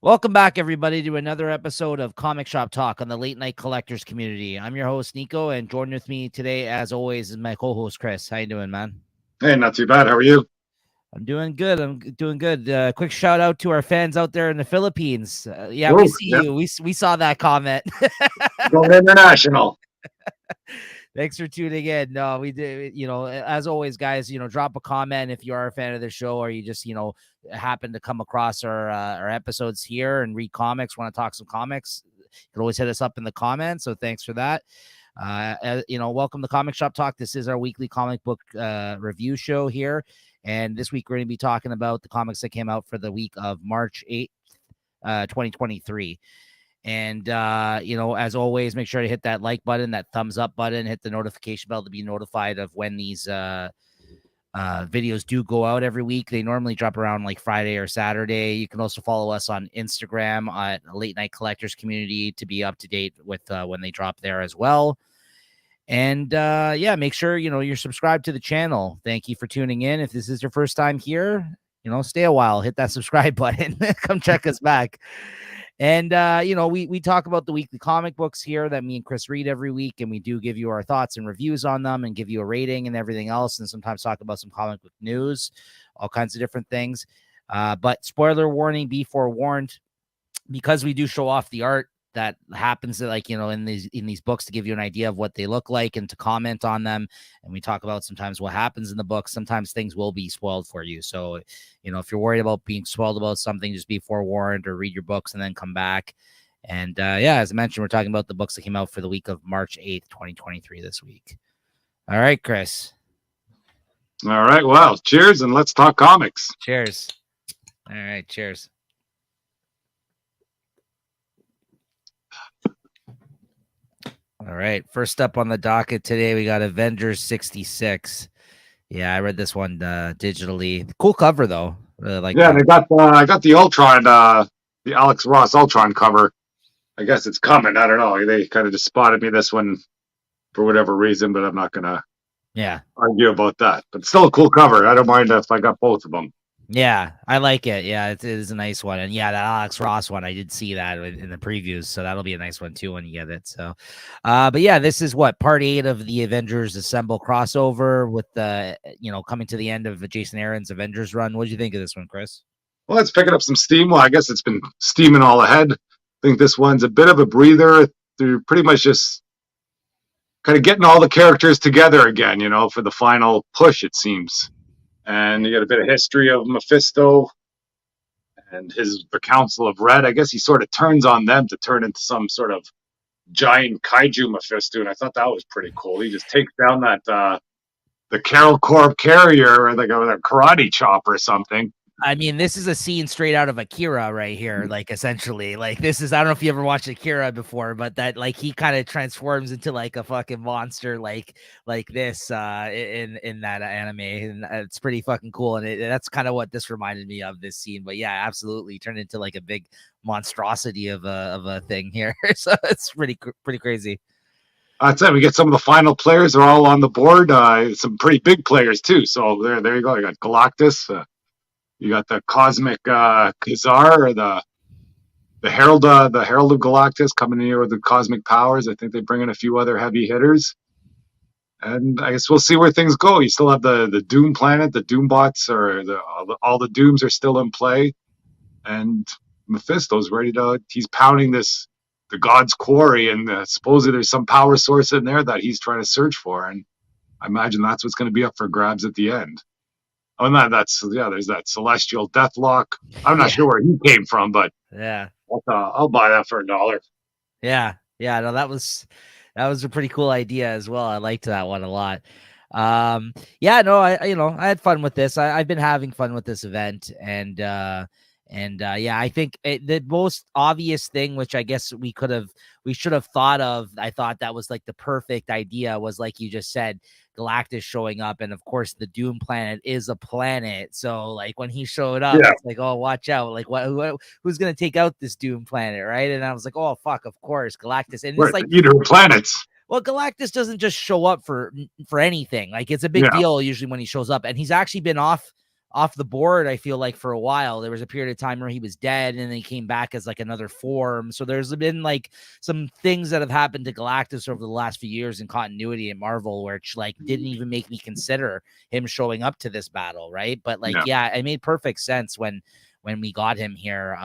Welcome back, everybody, to another episode of Comic Shop Talk on the Late Night Collectors community. I'm your host, Nico, and joining with me today, as always, is my co-host, Chris. How you doing, man? Hey, not too bad. How are you? I'm doing good. I'm doing good. Quick shout out to our fans out there in the Philippines. Yeah, we Oh, see yeah, you. We saw that comment. going international. Thanks for tuning in. No, we did, as always, guys, drop a comment if you are a fan of the show or you just, happen to come across our episodes here and read comics, want to talk some comics. You can always hit us up in the comments. So thanks for that. Welcome to Comic Shop Talk. This is our weekly comic book review show here. And this week we're going to be talking about the comics that came out for the week of March 8th, 2023. And, as always, make sure to hit that like button, that thumbs up button, hit the notification bell to be notified of when these videos do go out every week. They normally drop around like Friday or Saturday. You can also follow us on Instagram at Late Night Collectors Community to be up to date with when they drop there as well. And make sure, you're subscribed to the channel. Thank you for tuning in. If this is your first time here, stay a while, hit that subscribe button, come check us back. And, we talk about the weekly comic books here that me and Chris read every week, and we do give you our thoughts and reviews on them and give you a rating and everything else, and sometimes talk about some comic book news, all kinds of different things. But spoiler warning, be forewarned, because we do show off the art that happens to, in these books to give you an idea of what they look like and to comment on them. And we talk about sometimes what happens in the book. Sometimes things will be spoiled for you. So, if you're worried about being spoiled about something, just be forewarned or read your books and then come back. And as I mentioned, we're talking about the books that came out for the week of March 8th, 2023 this week. All right, Chris. All right. Well, cheers and let's talk comics. Cheers. All right. Cheers. All right. First up on the docket today, we got Avengers 66. Yeah, I read this one digitally. Cool cover though. Really like. Yeah, they got I got the Ultron, the Alex Ross Ultron cover. I guess it's coming. I don't know. They kind of just spotted me this one for whatever reason, but I'm not gonna argue about that. But still a cool cover. I don't mind if I got both of them. Yeah, I like it. Yeah, it is a nice one. And yeah, that Alex Ross one, I did see that in the previews. So that'll be a nice one too when you get it. So, but yeah, this is what part 8 of the Avengers Assemble crossover with the, coming to the end of Jason Aaron's Avengers run. What do you think of this one, Chris? Well, it's picking up some steam. Well, I guess it's been steaming all ahead. I think this one's a bit of a breather. They're pretty much just kind of getting all the characters together again, for the final push, it seems. And you got a bit of history of Mephisto and the Council of Red. I guess he sort of turns on them to turn into some sort of giant kaiju Mephisto, and I thought that was pretty cool. He just takes down that the Carol Corp carrier or like a karate chop or something. I mean, this is a scene straight out of Akira right here. Like, essentially, like this is, I don't know if you ever watched Akira before, but that like he kind of transforms into like a fucking monster, like this in that anime, and it's pretty fucking cool. And that's kind of what this reminded me of, this scene. But yeah, absolutely turned into like a big monstrosity of a thing here. So it's pretty crazy. That's it. We get some of the final players are all on the board. Some pretty big players too. So there you go. You got Galactus. You got the Cosmic Khazar, or the Herald of Galactus coming in here with the cosmic powers. I think they bring in a few other heavy hitters, and I guess we'll see where things go. You still have the Doom planet, the Doom bots, or all the Dooms are still in play, and Mephisto's ready to. He's pounding the God's Quarry, and supposedly there's some power source in there that he's trying to search for, and I imagine that's what's going to be up for grabs at the end. Oh, no, there's that Celestial Deathlock. I'm not sure where he came from, but yeah, I'll buy that for $1. Yeah, no, that was a pretty cool idea as well. I liked that one a lot. I had fun with this. I've been having fun with this event, and I think the most obvious thing, which I guess we should have thought of, I thought that was like the perfect idea, was like you just said, Galactus showing up, and of course the Doom planet is a planet. So like when he showed up, it's like, oh, watch out! Like who's gonna take out this Doom planet, right? And I was like, oh fuck, of course, Galactus. And it's like planets. Well, Galactus doesn't just show up for anything. Like it's a big deal usually when he shows up, and he's actually been off off the board, I feel like, for a while. There was a period of time where he was dead and then he came back as like another form. So there's been like some things that have happened to Galactus over the last few years in continuity at Marvel, which like didn't even make me consider him showing up to this battle, right? But like, yeah, it made perfect sense when we got him here,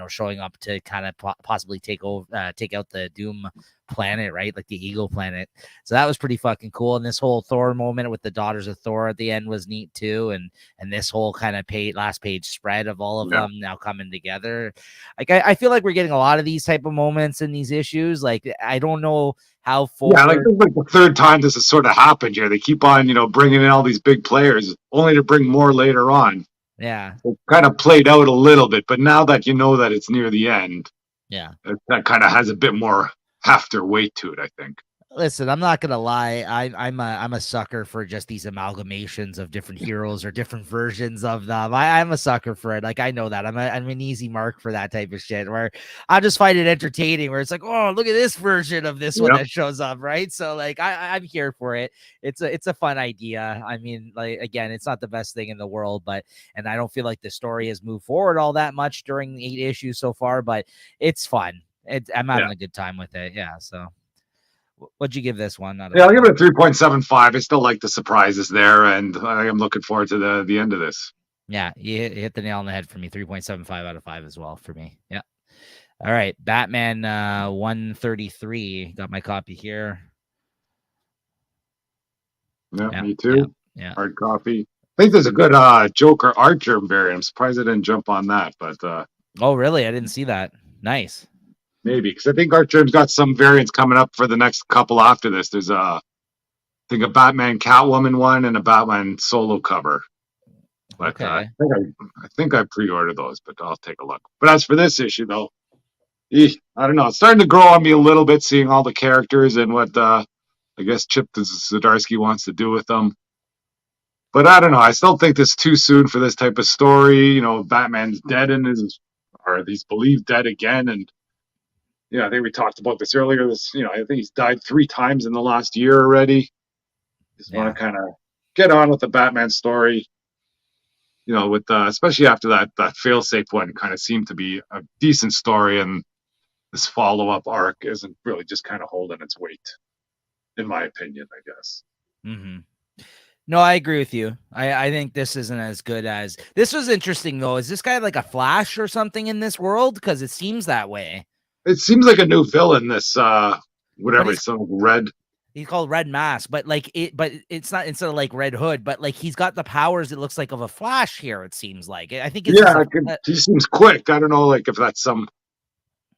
showing up to kind of possibly take out the Doom planet, right? Like the Eagle planet. So that was pretty fucking cool. And this whole Thor moment with the Daughters of Thor at the end was neat too. And this whole kind of last page spread of all of them now coming together. Like I feel like we're getting a lot of these type of moments in these issues. Like I don't know how forward. Yeah, like the third time this has sort of happened here. They keep on, bringing in all these big players, only to bring more later on. Yeah, it kind of played out a little bit, but now that you know that it's near the end, yeah, that kind of has a bit more hefter weight to it, I think. Listen, I'm not gonna lie. I'm a sucker for just these amalgamations of different heroes or different versions of them. I'm a sucker for it. Like I know that I'm an easy mark for that type of shit. Where I just find it entertaining. Where it's like, oh, look at this version of this one that shows up, right? So like, I'm here for it. It's a fun idea. I mean, like again, it's not the best thing in the world, and I don't feel like the story has moved forward all that much during 8 issues so far. But it's fun. I'm having a good time with it. Yeah. So. What'd you give this one? I'll give it a 3.75. I still like the surprises there, and I'm looking forward to the end of this. Yeah, you hit the nail on the head for me. 3.75 out of 5 as well for me. Yeah. All right. Batman 133. Got my copy here. Yeah, me too. Yeah. Hard copy. I think there's a good Joker Archer variant. I'm surprised I didn't jump on that, but oh really? I didn't see that. Nice. Maybe, because I think Archer's got some variants coming up for the next couple after this. There's I think a Batman Catwoman one and a Batman solo cover. But okay. I think I pre-ordered those, but I'll take a look. But as for this issue, though, I don't know. It's starting to grow on me a little bit, seeing all the characters and what I guess Chip Zdarsky wants to do with them. But I don't know. I still think this is too soon for this type of story. Batman's dead or he's believed dead again, and I think we talked about this earlier. I think he's died 3 times in the last year already. Just want to kind of get on with the Batman story. With especially after that failsafe one kind of seemed to be a decent story, and this follow-up arc isn't really just kind of holding its weight, in my opinion, I guess. Mm-hmm. No, I agree with you. I think this isn't as good as this. Was interesting though. Is this guy like a Flash or something in this world? Because it seems that way. It seems like a new villain. This whatever, some Red. He's called Red Mask, but it's not instead of like Red Hood, but like he's got the powers. It looks like of a Flash here. It seems like I think it's he seems quick. I don't know, like if that's some.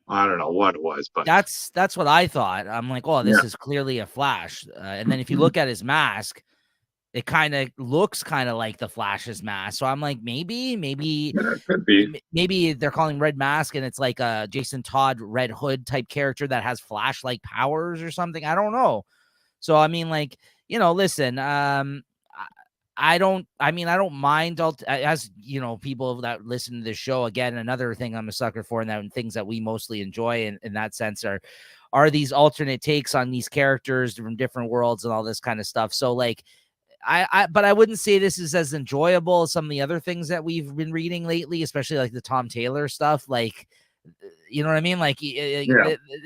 I don't know what it was, but that's what I thought. I'm like, oh, this is clearly a Flash. And then if you look at his mask, it kind of looks kind of like the Flash's mask. So I'm like, maybe it could be. Maybe they're calling Red Mask and it's like a Jason Todd Red Hood type character that has Flash-like powers or something. I don't know. So I mean, like, listen, I don't mind as people that listen to this show. Again, another thing I'm a sucker for, and things that we mostly enjoy in that sense are these alternate takes on these characters from different worlds and all this kind of stuff. So like, but I wouldn't say this is as enjoyable as some of the other things that we've been reading lately, especially like the Tom Taylor stuff. Like, you know what I mean? Like,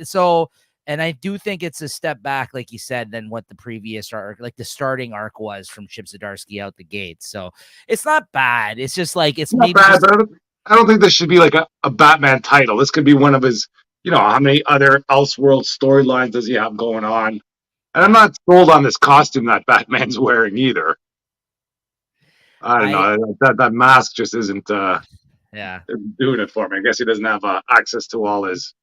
so. And I do think it's a step back, like you said, than what the previous arc, like the starting arc was from Chip Zdarsky out the gate. So it's not bad. It's just like, it's not bad. I don't think this should be like a Batman title. This could be one of his, how many other Elseworld storylines does he have going on? And I'm not sold on this costume that Batman's wearing either. I don't know. That mask just isn't doing it for me. I guess he doesn't have access to all his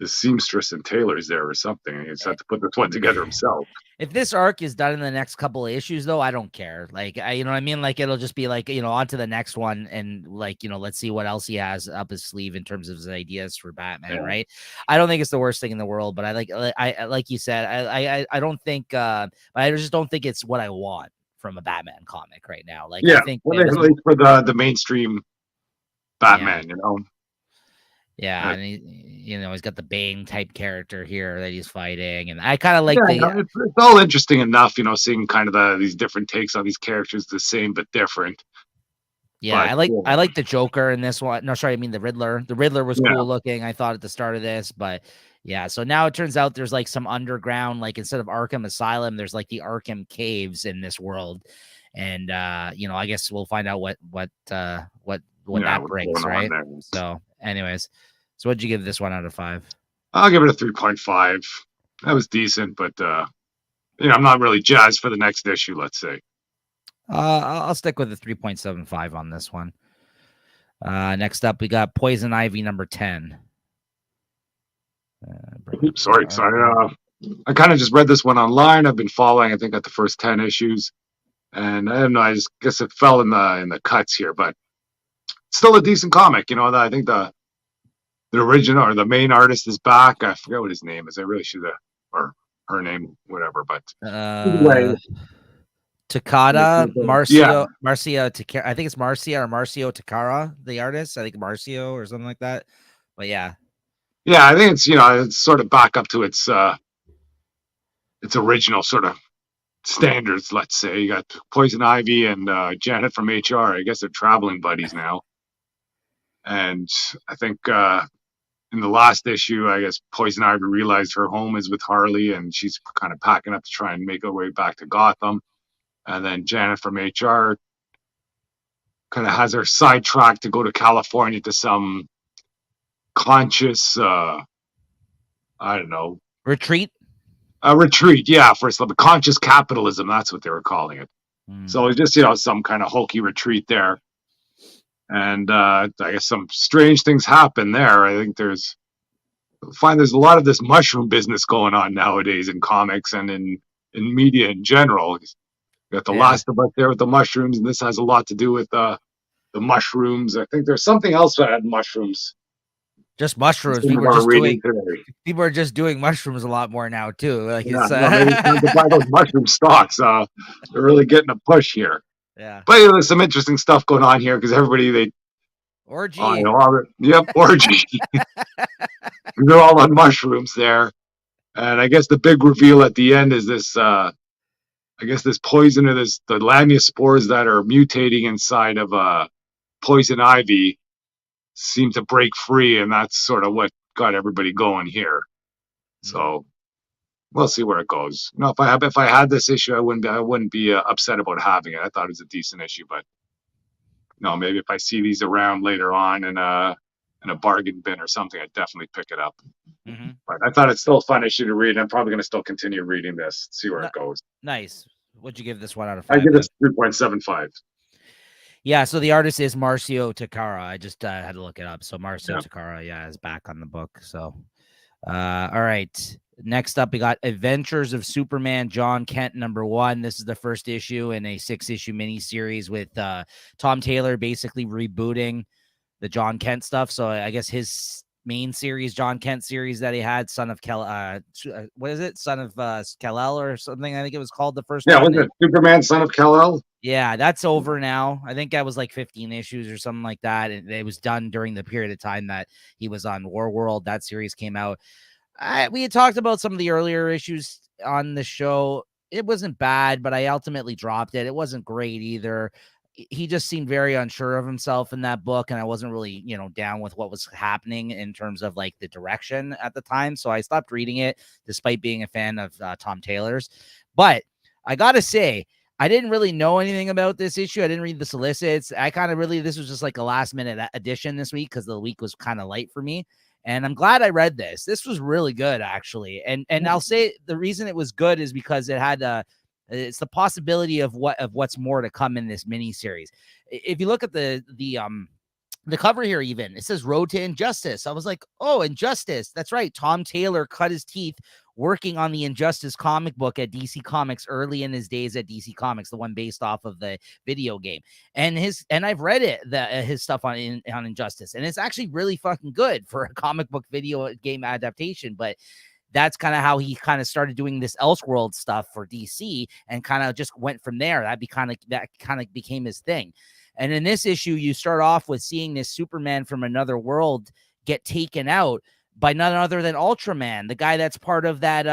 seamstress and tailors there or something. He just had to put this one together himself. If this arc is done in the next couple of issues, though, I don't care. Like, you know what I mean? Like, it'll just be like, on to the next one. And like, let's see what else he has up his sleeve in terms of his ideas for Batman. Right. I don't think it's the worst thing in the world, but I like you said, I don't think, I just don't think it's what I want from a Batman comic right now. Like, I think at least for the mainstream Batman, Yeah, and he's got the Bane type character here that he's fighting, and I kind of like it's all interesting enough, seeing kind of these different takes on these characters, the same but different. Yeah, But I like the Joker in this one. No, sorry, I mean the Riddler. The Riddler was yeah, cool looking, I thought at the start of this, but yeah. So now it turns out there's like some underground, like instead of Arkham Asylum, there's like the Arkham Caves in this world, and I guess we'll find out what that what's brings, going on right? there? So, anyways, so what'd you give this one out of 5? I'll give it a 3.5. That was decent, but I'm not really jazzed for the next issue. Let's say. I'll stick with the 3.75 on this one. Next up, we got Poison Ivy number 10. Sorry. I kind of just read this one online. I've been following. I think at the first 10 issues, and I don't know. I just guess it fell in the cuts here, but still a decent comic. I think the original or the main artist is back. I forget what his name is. I really should have, or her name, whatever. But anyway, Takada, yeah, Marcia Takara. I think it's Marcia or Marcio Takara, the artist. I think Marcio or something like that. But yeah. yeah. I think it's sort of back up to its original sort of standards. Let's say you got Poison Ivy and Janet from HR. I guess they're traveling buddies now. And I think in the last issue, I guess Poison Ivy realized her home is with Harley, and she's kind of packing up to try and make her way back to Gotham. And then Janet from HR kind of has her sidetracked to go to California to some conscious, I don't know, Retreat. A retreat. Yeah, for some conscious capitalism. That's what they were calling it. So it's just some kind of hokey retreat there. And I guess some strange things happen there. I think there's a lot of this mushroom business going on nowadays in comics and in media in general. You got The Last of Us there with the mushrooms, and this has a lot to do with the mushrooms. I think there's something else that had mushrooms. Just mushrooms. People are just doing mushrooms a lot more now too. Like maybe it's time to buy those mushroom stocks. They're really getting a push here. Yeah. But there's some interesting stuff going on here because everybody Orgy. Orgy. They're all on mushrooms there. And I guess the big reveal at the end is this this poison or the lamia spores that are mutating inside of poison ivy seem to break free, and that's sort of what got everybody going here. So we'll see where it goes. If I had this issue, I wouldn't be upset about having it. I thought it was a decent issue, but maybe if I see these around later on in a bargain bin or something, I'd definitely pick it up. But I thought it's still a fun issue to read. I'm probably going to still continue reading this, see where it goes. Nice. What'd you give this one out of 5? I give this 3.75. Yeah, so the artist is Marcio Takara. I just had to look it up. So Marcio Takara, is back on the book. So, all right. Next up, we got Adventures of Superman, John Kent, number 1. This is the first issue in a 6-issue miniseries with Tom Taylor basically rebooting the John Kent stuff. So I guess his main series, John Kent series that he had, Son of what is it? Son of Kal-El or something. I think it was called the first one. Yeah, wasn't it Superman, Son of Kal-El? Yeah, that's over now. I think that was like 15 issues or something like that. And it was done during the period of time that he was on War World. That series came out. We had talked about some of the earlier issues on the show. It wasn't bad, but I ultimately dropped it. It wasn't great either. He just seemed very unsure of himself in that book, and I wasn't really, down with what was happening in terms of like the direction at the time. So I stopped reading it, despite being a fan of Tom Taylor's. But I gotta say, I didn't really know anything about this issue. I didn't read the solicits. This was just like a last minute addition this week because the week was kind of light for me. And I'm glad I read this. This was really good, actually. And I'll say the reason it was good is because it had it's the possibility of what's more to come in this mini series. If you look at the cover here, even it says Road to Injustice. I was like, oh, Injustice. That's right. Tom Taylor cut his teeth working on the Injustice comic book at DC Comics early in his days at DC Comics, the one based off of the video game. And I've read his stuff on Injustice, and it's actually really fucking good for a comic book video game adaptation. But that's kind of how he kind of started doing this Elseworld stuff for DC, and kind of just went from there. That kind of became his thing. And in this issue, you start off with seeing this Superman from another world get taken out by none other than Ultraman, the guy that's part of that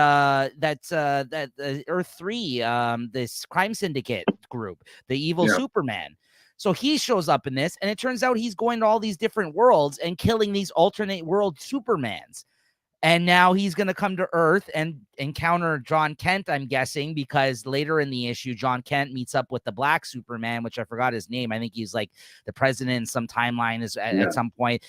Earth 3, this crime syndicate group, the evil Superman. So he shows up in this, and it turns out he's going to all these different worlds and killing these alternate world Supermans. And now he's going to come to Earth and encounter John Kent, I'm guessing, because later in the issue, John Kent meets up with the Black Superman, which I forgot his name. I think he's like the president in some timeline at some point.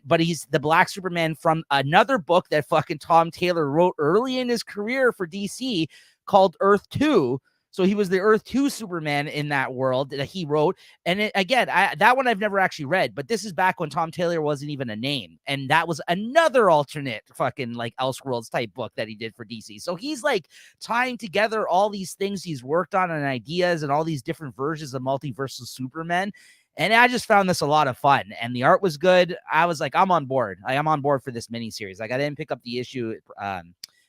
But he's the Black Superman from another book that fucking Tom Taylor wrote early in his career for DC called Earth 2. So he was the Earth 2 Superman in that world that he wrote. And that one I've never actually read, but this is back when Tom Taylor wasn't even a name. And that was another alternate fucking like Elseworlds type book that he did for DC. So he's like tying together all these things he's worked on and ideas and all these different versions of multiversal Superman. And I just found this a lot of fun. And the art was good. I was like, I'm on board. I'm on board for this miniseries. Like I didn't pick up the issue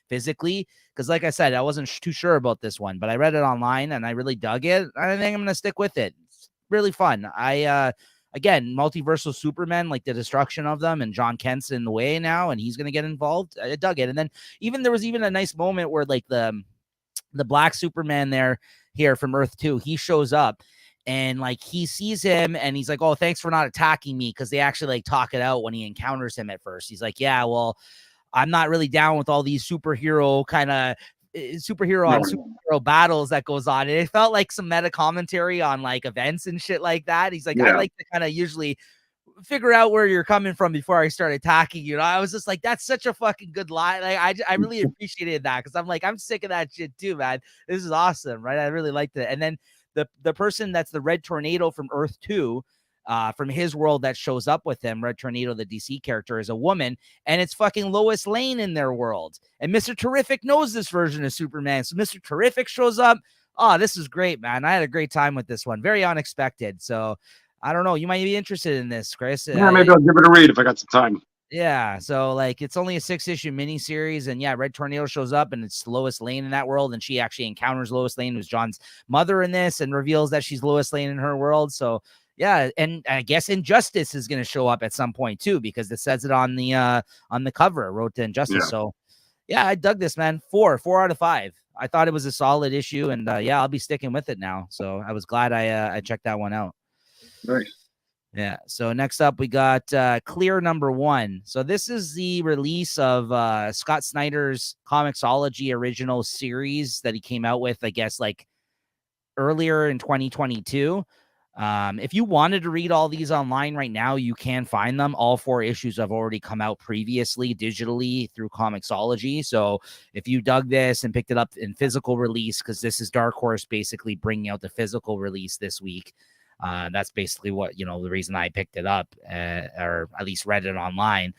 physically because like I said, I wasn't too sure about this one, but I read it online and I really dug it. I think I'm gonna stick with it. It's really fun. Again, multiversal Superman, like the destruction of them, and John Kent's in the way now and he's gonna get involved. I dug it. And then there was even a nice moment where like the Black Superman here from Earth 2, he shows up and like he sees him and he's like, oh, thanks for not attacking me, because they actually like talk it out when he encounters him at first. He's like, yeah, well, I'm not really down with all these superhero battles that goes on. And it felt like some meta commentary on like events and shit like that. He's like, I like to kind of usually figure out where you're coming from before I start attacking you. And I was just like, that's such a fucking good line. Like I really appreciated that because I'm like, I'm sick of that shit too, man. This is awesome, right? I really liked it. And then the person that's the Red Tornado from Earth 2, from his world that shows up with him, Red Tornado, the DC character, is a woman, and it's fucking Lois Lane in their world. And Mr. Terrific knows this version of Superman. So Mr. Terrific shows up. Oh, this is great, man. I had a great time with this one. Very unexpected. So I don't know. You might be interested in this, Chris. Yeah, maybe I'll give it a read if I got some time. Yeah, so like it's only a 6-issue miniseries, and yeah, Red Tornado shows up, and it's Lois Lane in that world, and she actually encounters Lois Lane, who's John's mother in this, and reveals that she's Lois Lane in her world. So yeah, and I guess Injustice is going to show up at some point too, because it says it on the cover, Road to Injustice. Yeah. So yeah, I dug this, man. 4 out of 5. I thought it was a solid issue, and yeah, I'll be sticking with it now. So I was glad I checked that one out. Nice. Yeah. So next up, we got Clear #1. So this is the release of Scott Snyder's Comixology original series that he came out with, I guess, like earlier in 2022. If you wanted to read all these online right now, you can find them. All 4 issues have already come out previously digitally through Comixology. So if you dug this and picked it up in physical release, because this is Dark Horse basically bringing out the physical release this week. That's basically what, the reason I picked it up, or at least read it online.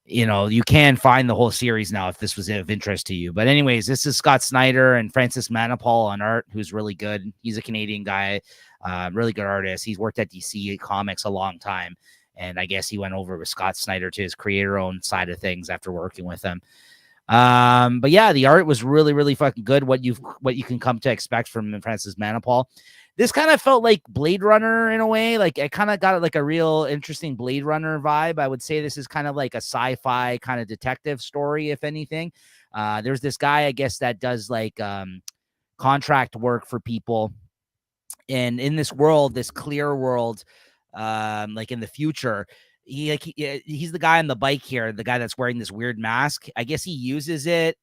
You can find the whole series now if this was of interest to you. But anyways, this is Scott Snyder and Francis Manapul on art, who's really good. He's a Canadian guy, really good artist. He's worked at DC Comics a long time. And I guess he went over with Scott Snyder to his creator-owned side of things after working with him. But yeah, the art was really, really fucking good. What you can come to expect from Francis Manapul. This kind of felt like Blade Runner in a way. Like it kind of got like a real interesting Blade Runner vibe. I would say this is kind of like a sci-fi kind of detective story, if anything. There's this guy, I guess, that does like contract work for people. And in this world, this clear world, like in the future, he's the guy on the bike here, the guy that's wearing this weird mask. I guess he uses it.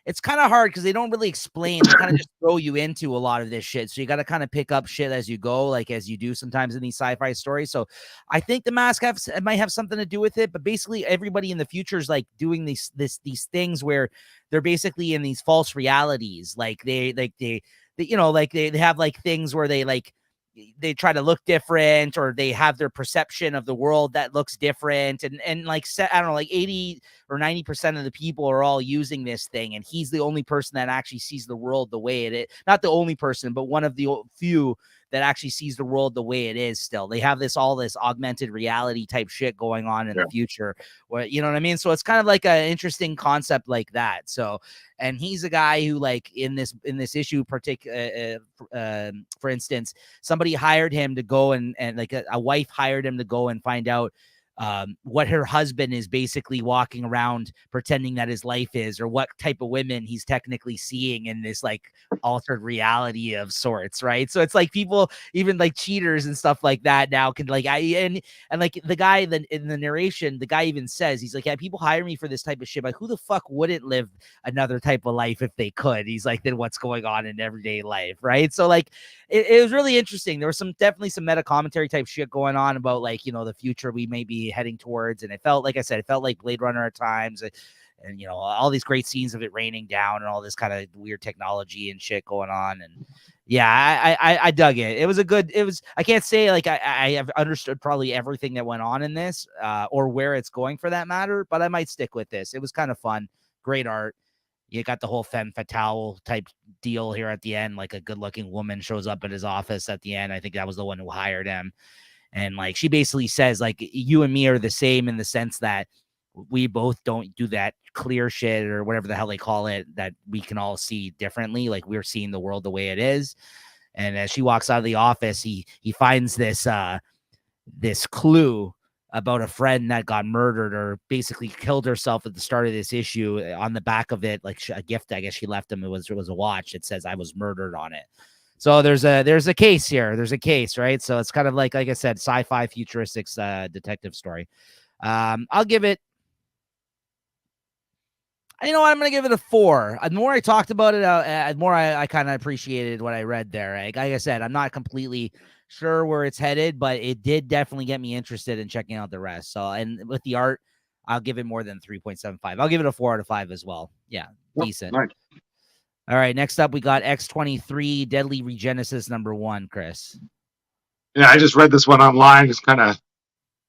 It's kind of hard because they don't really explain. They kind of just throw you into a lot of this shit. So you got to kind of pick up shit as you go, like as you do sometimes in these sci-fi stories. So I think the mask might have something to do with it. But basically, everybody in the future is like doing these things where they're basically in these false realities. Like they have like things where they try to look different, or they have their perception of the world that looks different. And like, I don't know, like 80 or 90% of the people are all using this thing. And he's the only person that actually sees the world the way it is. Not the only person, but one of the few that actually sees the world the way it is still. They have all this augmented reality type shit going on in the future. Where, you know what I mean? So it's kind of like an interesting concept like that. So, and he's a guy who, like, in this issue, for instance, somebody hired him to go and like a wife hired him to go and find out what her husband is basically walking around pretending that his life is, or what type of women he's technically seeing in this like altered reality of sorts, right? So it's like people, even like cheaters and stuff like that, now can like and like the guy in the narration, the guy even says, he's like, yeah, people hire me for this type of shit. Like, who the fuck wouldn't live another type of life if they could? He's like, then what's going on in everyday life, right? So like it was really interesting. There was definitely some meta commentary type shit going on about like, the future we may be heading towards. And it felt, like I said, it felt like Blade Runner at times. And all these great scenes of it raining down and all this kind of weird technology and shit going on. And yeah, I dug it. I can't say like I have understood probably everything that went on in this, or where it's going for that matter, but I might stick with this. It was kind of fun. Great art. You got the whole femme fatale type deal here at the end. Like a good looking woman shows up at his office at the end. I think that was the one who hired him. And like, she basically says like, you and me are the same in the sense that we both don't do that clear shit or whatever the hell they call it, that we can all see differently. Like, we're seeing the world the way it is. And as she walks out of the office, he finds this clue about a friend that got murdered or basically killed herself at the start of this issue. On the back of it, like a gift, I guess she left him. It was a watch. It says, "I was murdered" on it. So there's a case here. There's a case, right? So it's kind of like I said, sci-fi futuristic detective story. I'll give it. You know what? I'm going to give it a 4. The more I talked about it, the more I kind of appreciated what I read there. Like I said, I'm not completely sure where it's headed, but it did definitely get me interested in checking out the rest. So, and with the art, I'll give it more than 3.75. I'll give it a 4 out of 5 as well. Yeah, decent. Nice. All right, next up, we got X-23 Deadly Regenesis #1, Chris. Yeah, I just read this one online. Just kind of,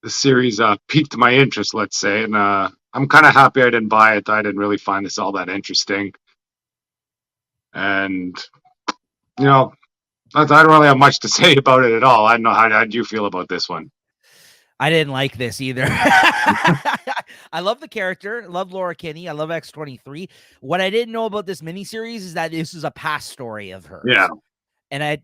the series piqued my interest, let's say, and I'm kind of happy I didn't buy it. I didn't really find this all that interesting, and I don't really have much to say about it at all. I don't know, how do you feel about this one? I didn't like this either. I love the character. I love Laura Kinney. I love X-23. What I didn't know about this miniseries is that this is a past story of hers. Yeah. And I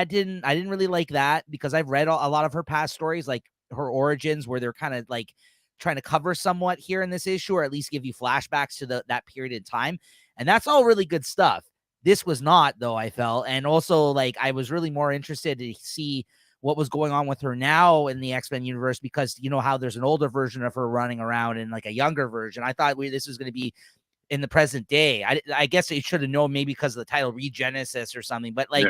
didn't really like that, because I've read a lot of her past stories, like her origins, where they're kind of like trying to cover somewhat here in this issue, or at least give you flashbacks to that period in time. And that's all really good stuff. This was not, though, I felt. And also, like, I was really more interested to see what was going on with her now in the X-Men universe, because you know how there's an older version of her running around and like a younger version. I thought this was going to be in the present day. I guess it should have known, maybe because of the title Regenesis or something, but like,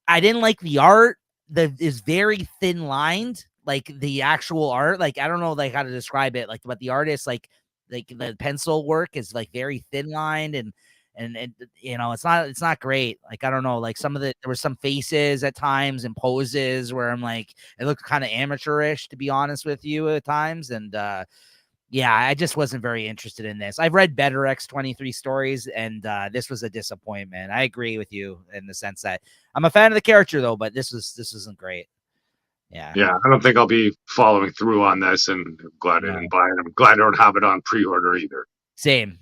I didn't like the art that is very thin lined, like the actual art. Like, I don't know like how to describe it. Like, but the artist, like the pencil work is like very thin lined, and it's not great. Like, I don't know, like there were some faces at times and poses where I'm like, it looked kind of amateurish, to be honest with you, at times. And yeah, I just wasn't very interested in this. I've read better X-23 stories, and this was a disappointment. I agree with you in the sense that I'm a fan of the character, though, but this isn't great. Yeah. Yeah, I don't think I'll be following through on this, and I'm glad I didn't buy it. I'm glad I don't have it on pre-order either. Same.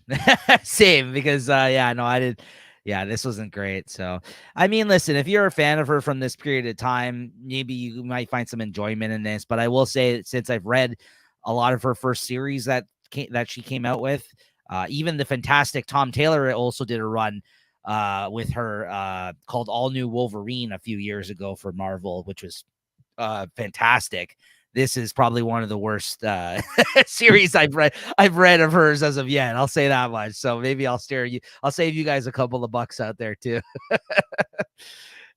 Same, because I did. Yeah, this wasn't great. So, I mean, listen, if you're a fan of her from this period of time, maybe you might find some enjoyment in this. But I will say, since I've read a lot of her first series that she came out with, even the fantastic Tom Taylor also did a run with her called All New Wolverine a few years ago for Marvel, which was fantastic. This is probably one of the worst series I've read of hers as of yet. I'll say that much. So maybe I'll save you guys a couple of bucks out there too.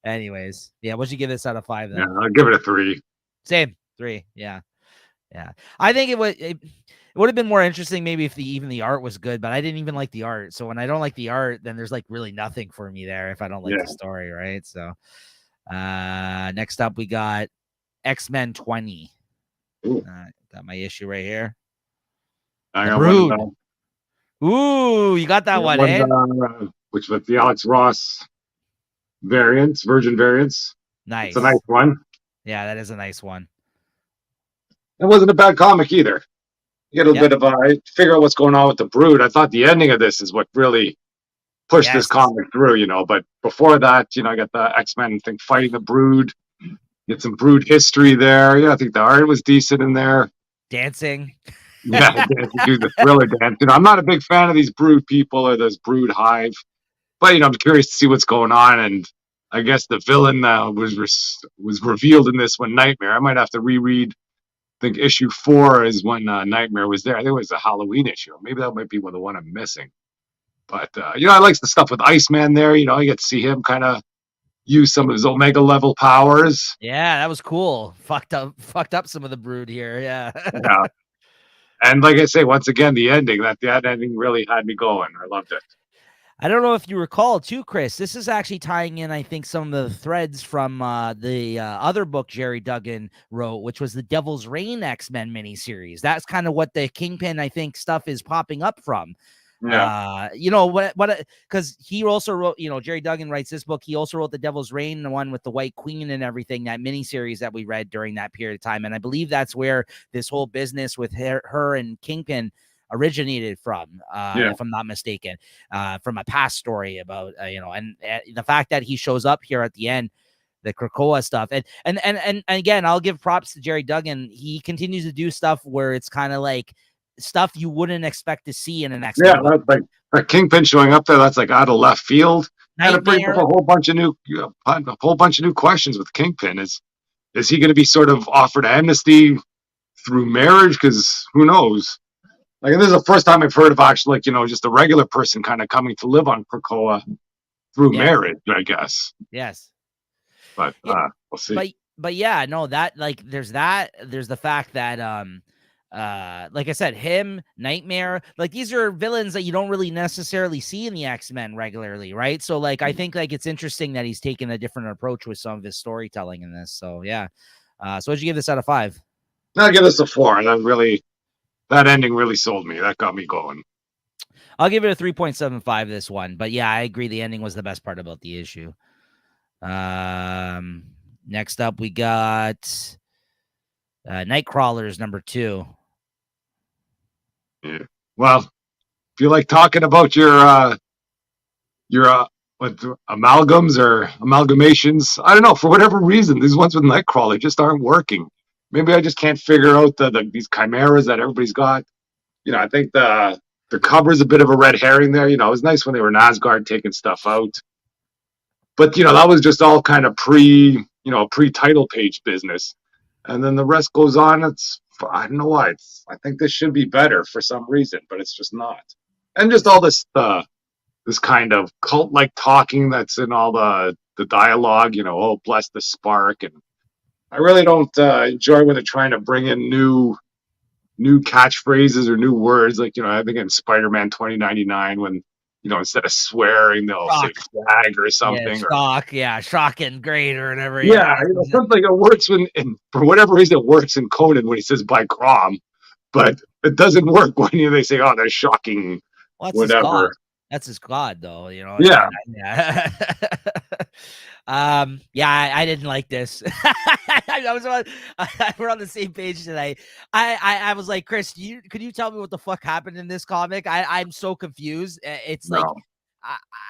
Anyways, yeah, what'd you give this out of 5 then? Yeah, I'll give it a 3. Same, 3. Yeah. I think it would have been more interesting maybe if even the art was good, but I didn't even like the art. So when I don't like the art, then there's like really nothing for me there if I don't like the story, right? So next up we got X-Men 20. Got my issue right here. I got Brood. Ooh, you got that one, eh? Which was the Alex Ross variants, Virgin variants. Nice. It's a nice one. Yeah, that is a nice one. It wasn't a bad comic either. You get a bit of figure out what's going on with the Brood. I thought the ending of this is what really pushed this comic through, But before that, I got the X-Men thing fighting the Brood. Get some Brood history there. Yeah, I think the art was decent in there. dancing. Yeah, do the thriller dance. I'm not a big fan of these brood people or this brood hive, but I'm curious to see what's going on. And I guess the villain was revealed in this one, Nightmare. I might have to reread. I think issue 4 is when Nightmare was there. I think it was a Halloween issue. Maybe that might be the one I'm missing. But I like the stuff with Iceman there. I get to see him kind of use some of his Omega level powers. Yeah, that was cool. Fucked up some of the brood here. Yeah. Yeah. And like I say, once again, the ending, that ending really had me going. I loved it. I don't know if you recall too, Chris. This is actually tying in, I think, some of the threads from the other book Jerry Duggan wrote, which was the Devil's Reign X-Men miniseries. That's kind of what the Kingpin, I think, stuff is popping up from. Yeah. Because he also wrote, Jerry Duggan writes this book. He also wrote the Devil's Reign, the one with the White Queen and everything, that miniseries that we read during that period of time. And I believe that's where this whole business with her and Kingpin originated from, if I'm not mistaken, from a past story about, and the fact that he shows up here at the end, the Krakoa stuff. And again, I'll give props to Jerry Duggan. He continues to do stuff where it's kind of like stuff you wouldn't expect to see in an X-Men book. Like a Kingpin showing up there, that's like out of left field. Nightmare. And it brings up a whole bunch of new questions with Kingpin. Is he going to be sort of offered amnesty through marriage? Because who knows? Like, this is the first time I've heard of actually, just a regular person kind of coming to live on Krakoa through marriage, I guess. Yes. But we'll see. But yeah, no, that there's the fact that like I said, him, Nightmare, like these are villains that you don't really necessarily see in the X-Men regularly, right? So I think it's interesting that he's taken a different approach with some of his storytelling in this. So yeah. So what'd you give this out of 5? I'll give this a 4. That ending really sold me. That got me going. I'll give it a 3.75 this one. But yeah, I agree the ending was the best part about the issue. Next up we got Nightcrawlers number 2. Yeah. Well, if you like talking about your amalgams or amalgamations, I don't know, for whatever reason, these ones with Nightcrawler just aren't working. Maybe I just can't figure out these chimeras that everybody's got. I think the cover's a bit of a red herring there. It was nice when they were in Asgard taking stuff out. But, that was just all kind of pre-title page business. And then the rest goes on. I don't know why. I think this should be better for some reason, but it's just not. And just all this kind of cult-like talking that's in all the dialogue, oh, bless the spark. And I really don't enjoy when they're trying to bring in new catchphrases or new words. Like, I think in Spider-Man 2099 when, instead of swearing, they'll say flag or something. Shock and great or whatever. Yeah, something that works for whatever reason it works in Conan when he says by Crom, but it doesn't work when they say, oh, they're shocking, whatever. That's his god, though, Yeah. I didn't like this. We're on the same page tonight. I was like, Chris, could you tell me what the fuck happened in this comic? I'm so confused. It's like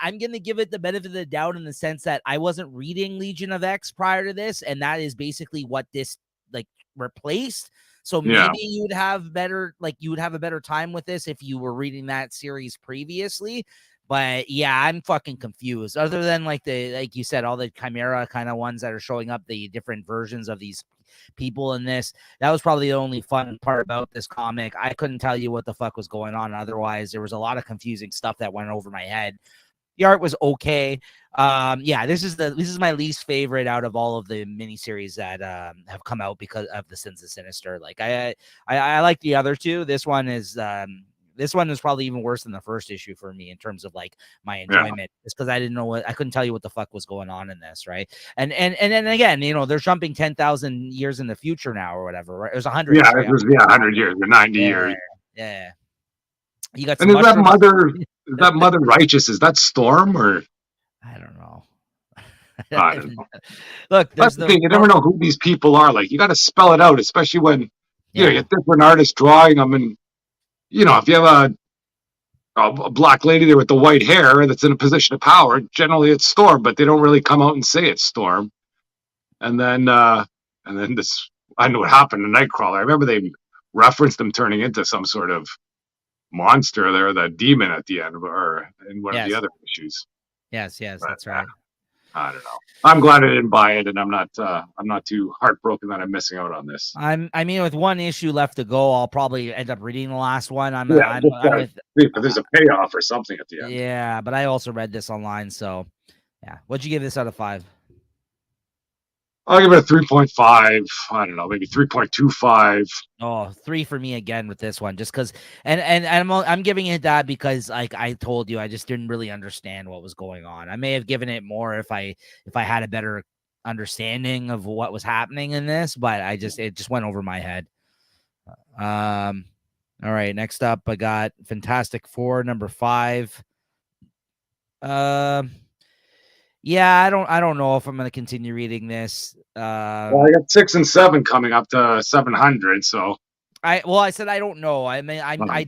I'm gonna give it the benefit of the doubt in the sense that I wasn't reading Legion of X prior to this, and that is basically what this replaced. So maybe you would have a better time with this if you were reading that series previously. But yeah, I'm fucking confused. Other than like you said, all the Chimera kind of ones that are showing up, the different versions of these people in this, that was probably the only fun part about this comic. I couldn't tell you what the fuck was going on. Otherwise, there was a lot of confusing stuff that went over my head. The art was okay. This is my least favorite out of all of the miniseries that have come out because of the Sins of Sinister. Like I like the other two. This one is probably even worse than the first issue for me in terms of like my enjoyment. It's because I couldn't tell you what the fuck was going on in this, right? And then again, they're jumping 10,000 years in the future now or whatever. Right? It was 100. Yeah, it was 100 years or 90 years. Yeah. You got. And is that Mother Righteous? Is that Storm or? I don't know. I don't know. Look, that's the thing. You never know who these people are. Like, you got to spell it out, especially when you get different artists drawing them. And if you have a black lady there with the white hair that's in a position of power, generally it's Storm, but they don't really come out and say it's Storm. And then this, I know what happened to Nightcrawler. I remember they referenced him turning into some sort of monster there, that demon at the end, or in one of the Yes. other issues. Yes, But that's right. I don't know. I'm glad I didn't buy it, and I'm not too heartbroken that I'm missing out on this. I mean, with one issue left to go, I'll probably end up reading the last one. Yeah, just I'm with see if there's a payoff or something at the end. yeah, but I also read this online, so yeah. What'd you give this out of 5? I'll give it a 3.5. I don't know, maybe 3.25. Oh, 3 for me again with this one, just because, and I'm giving it that because, like I told you, I just didn't really understand what was going on. I may have given it more if I had a better understanding of what was happening in this, but it just went over my head. All right, next up, I got Fantastic Four number 5. Yeah, I don't know if I'm gonna continue reading this. Well, I got 6 and 7 coming up to 700, so I said I don't know. I mean, um, I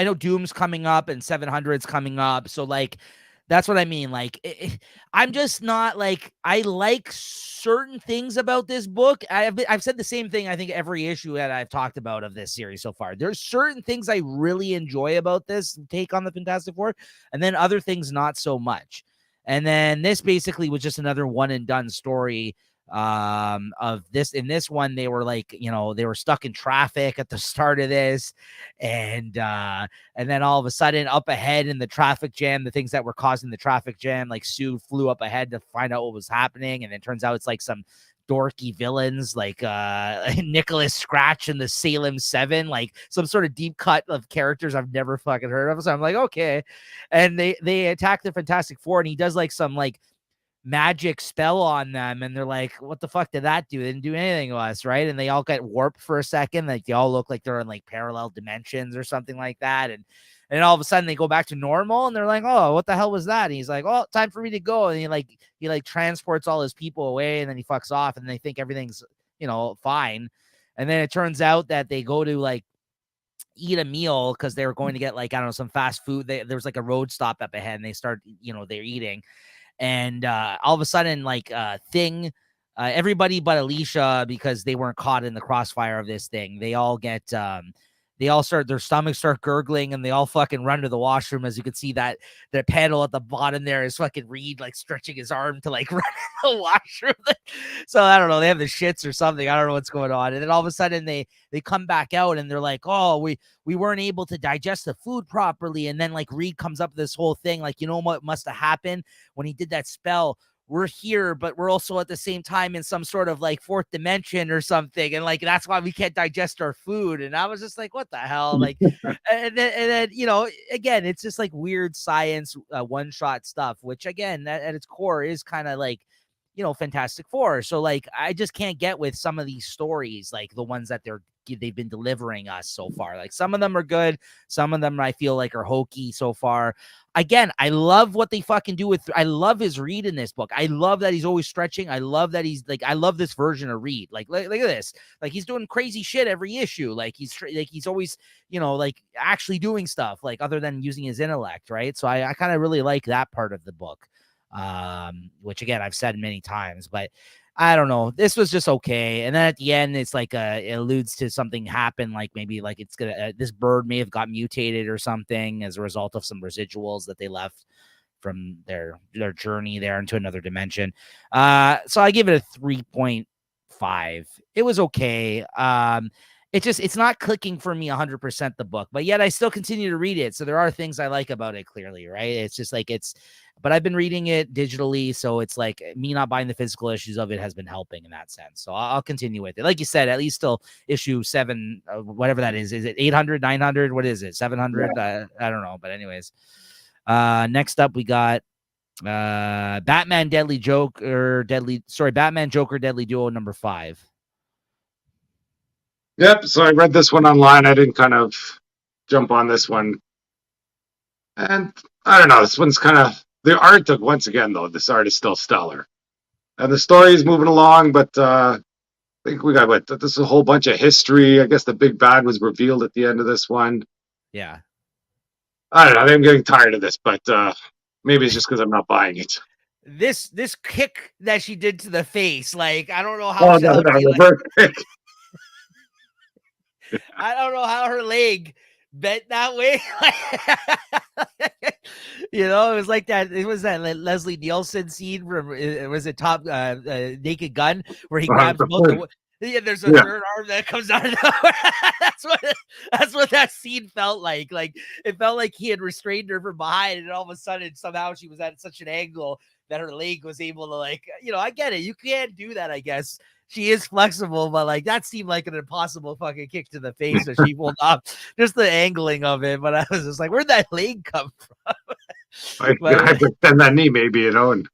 know Doom's coming up and 700's coming up, so like that's what I mean. Like I'm just not like I like certain things about this book. I've said the same thing. I think every issue that I've talked about of this series so far. There's certain things I really enjoy about this take on the Fantastic Four, and then other things not so much. And then this basically was just another one and done story of this. In this one, they were like, they were stuck in traffic at the start of this, and then all of a sudden up ahead in the traffic jam, the things that were causing the traffic jam, like Sue flew up ahead to find out what was happening, and it turns out it's like some dorky villains like Nicholas Scratch and the Salem 7, like some sort of deep cut of characters I've never fucking heard of. So I'm like, okay. And they attack the Fantastic Four, and he does like some like magic spell on them, and they're like, what the fuck did that do? It didn't do anything to us, right? And they all get warped for a second, like they all look like they're in like parallel dimensions or something like that, and all of a sudden they go back to normal, and they're like, oh, what the hell was that? And he's like, oh, time for me to go. And he transports all his people away, and then he fucks off, and they think everything's fine. And then it turns out that they go to like eat a meal because they were going to get like, I don't know, some fast food. There was like a road stop up ahead, and they start, they're eating. And all of a sudden, like Thing, everybody but Alicia, because they weren't caught in the crossfire of this thing, they all start, their stomachs start gurgling, and they all fucking run to the washroom. As you can see, that the panel at the bottom there is fucking Reed like stretching his arm to like run in the washroom. So I don't know, they have the shits or something. I don't know what's going on. And then all of a sudden they come back out, and they're like, oh, we weren't able to digest the food properly. And then like Reed comes up with this whole thing, like, you know what must have happened when he did that spell? We're here, but we're also at the same time in some sort of like fourth dimension or something. And like, that's why we can't digest our food. And I was just like, what the hell? Like, and then, again, it's just like weird science, one shot stuff, which again, at its core is kind of like, Fantastic Four. So like, I just can't get with some of these stories, like the ones that they've been delivering us so far. Like some of them are good. Some of them I feel like are hokey so far. Again, I love what they fucking do with. I love his Reed in this book. I love that he's always stretching. I love that he's like. I love this version of Reed. Like, look at this. Like he's doing crazy shit every issue. Like he's always, like actually doing stuff. Like other than using his intellect, right? So I kind of really like that part of the book. Which again I've said many times, but I don't know. This was just okay. And then at the end, it's like it alludes to something happened, like maybe like it's gonna this bird may have got mutated or something as a result of some residuals that they left from their journey there into another dimension. So I give it a 3.5. It was okay. It's not clicking for me 100% the book, but yet I still continue to read it. So there are things I like about it, clearly, right? It's just like but I've been reading it digitally, so it's like me not buying the physical issues of it has been helping in that sense. So I'll continue with it. Like you said, at least till issue 7, whatever that is. Is it 800, 900? What is it? 700? Yeah. I don't know. But anyways, next up we got Batman Joker Deadly Duo number 5. Yep. So I read this one online. I didn't kind of jump on this one, and I don't know. This one's kind of the art of, once again though. This art is still stellar, and the story is moving along. But I think we got this is a whole bunch of history. I guess the big bad was revealed at the end of this one. Yeah. I don't know. I'm getting tired of this, but maybe it's just because I'm not buying it. This kick that she did to the face, like I don't know how. It I don't know how her leg bent that way. It was like that. It was that Leslie Nielsen scene from it was a Top Naked Gun where he grabs both the. Yeah, there's a third arm that comes out of nowhere. that's what that scene felt like. Like it felt like he had restrained her from behind, and all of a sudden, somehow she was at such an angle that her leg was able to I get it. You can't do that, I guess. She is flexible, but that seemed like an impossible fucking kick to the face that she pulled off. Just the angling of it. But I was just like, where'd that leg come from? I extend that knee, maybe, and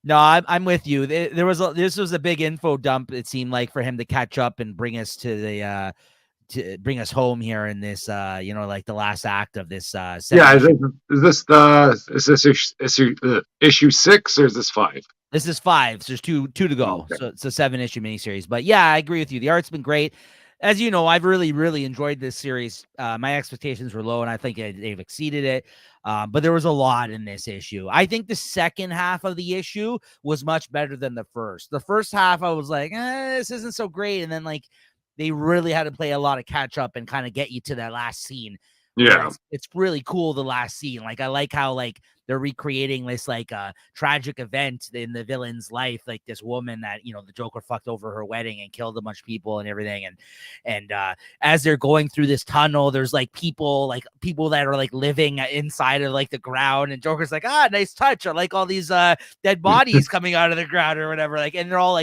no, I'm with you. This was a big info dump. It seemed like for him to catch up and bring us to bring us home here in this, like the last act of this. Yeah, is this issue 6 or is this 5? This is 5. So there's two to go. Okay. So it's a 7-issue miniseries. But yeah, I agree with you. The art's been great. As you know, I've really, really enjoyed this series. My expectations were low, and I think they've exceeded it. But there was a lot in this issue. I think the second half of the issue was much better than the first. The first half, I was like, this isn't so great. And then, they really had to play a lot of catch up and kind of get you to that last scene. Yeah. It's really cool, the last scene. I like how, they're recreating this tragic event in the villain's life, like this woman that the Joker fucked over her wedding and killed a bunch of people and everything, and as they're going through this tunnel, there's people that are living inside of the ground, and Joker's like, nice touch, I like all these dead bodies coming out of the ground or whatever, and they're all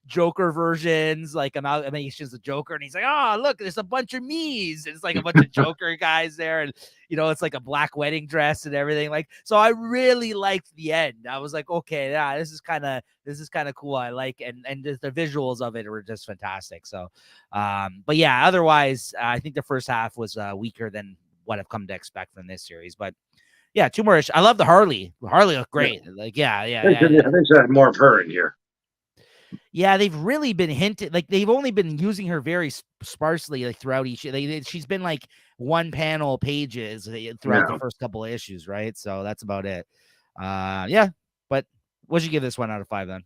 Joker versions, amalgamations of Joker, and he's like, oh, look, there's a bunch of me's, and it's a bunch of Joker guys there, and it's a black wedding dress and everything. So I really liked the end. I was like, okay, yeah, this is kind of cool. I like, and just the visuals of it were just fantastic. So but yeah, otherwise I think the first half was weaker than what I've come to expect from this series. But yeah, 2 more issues. I love the Harley looked great. They should have more of her in here. Yeah, they've really been hinted, they've only been using her very sparsely throughout each. She's been 1 panel pages throughout the first couple of issues, right? So that's about it. Yeah, but what'd you give this 1 out of 5 then?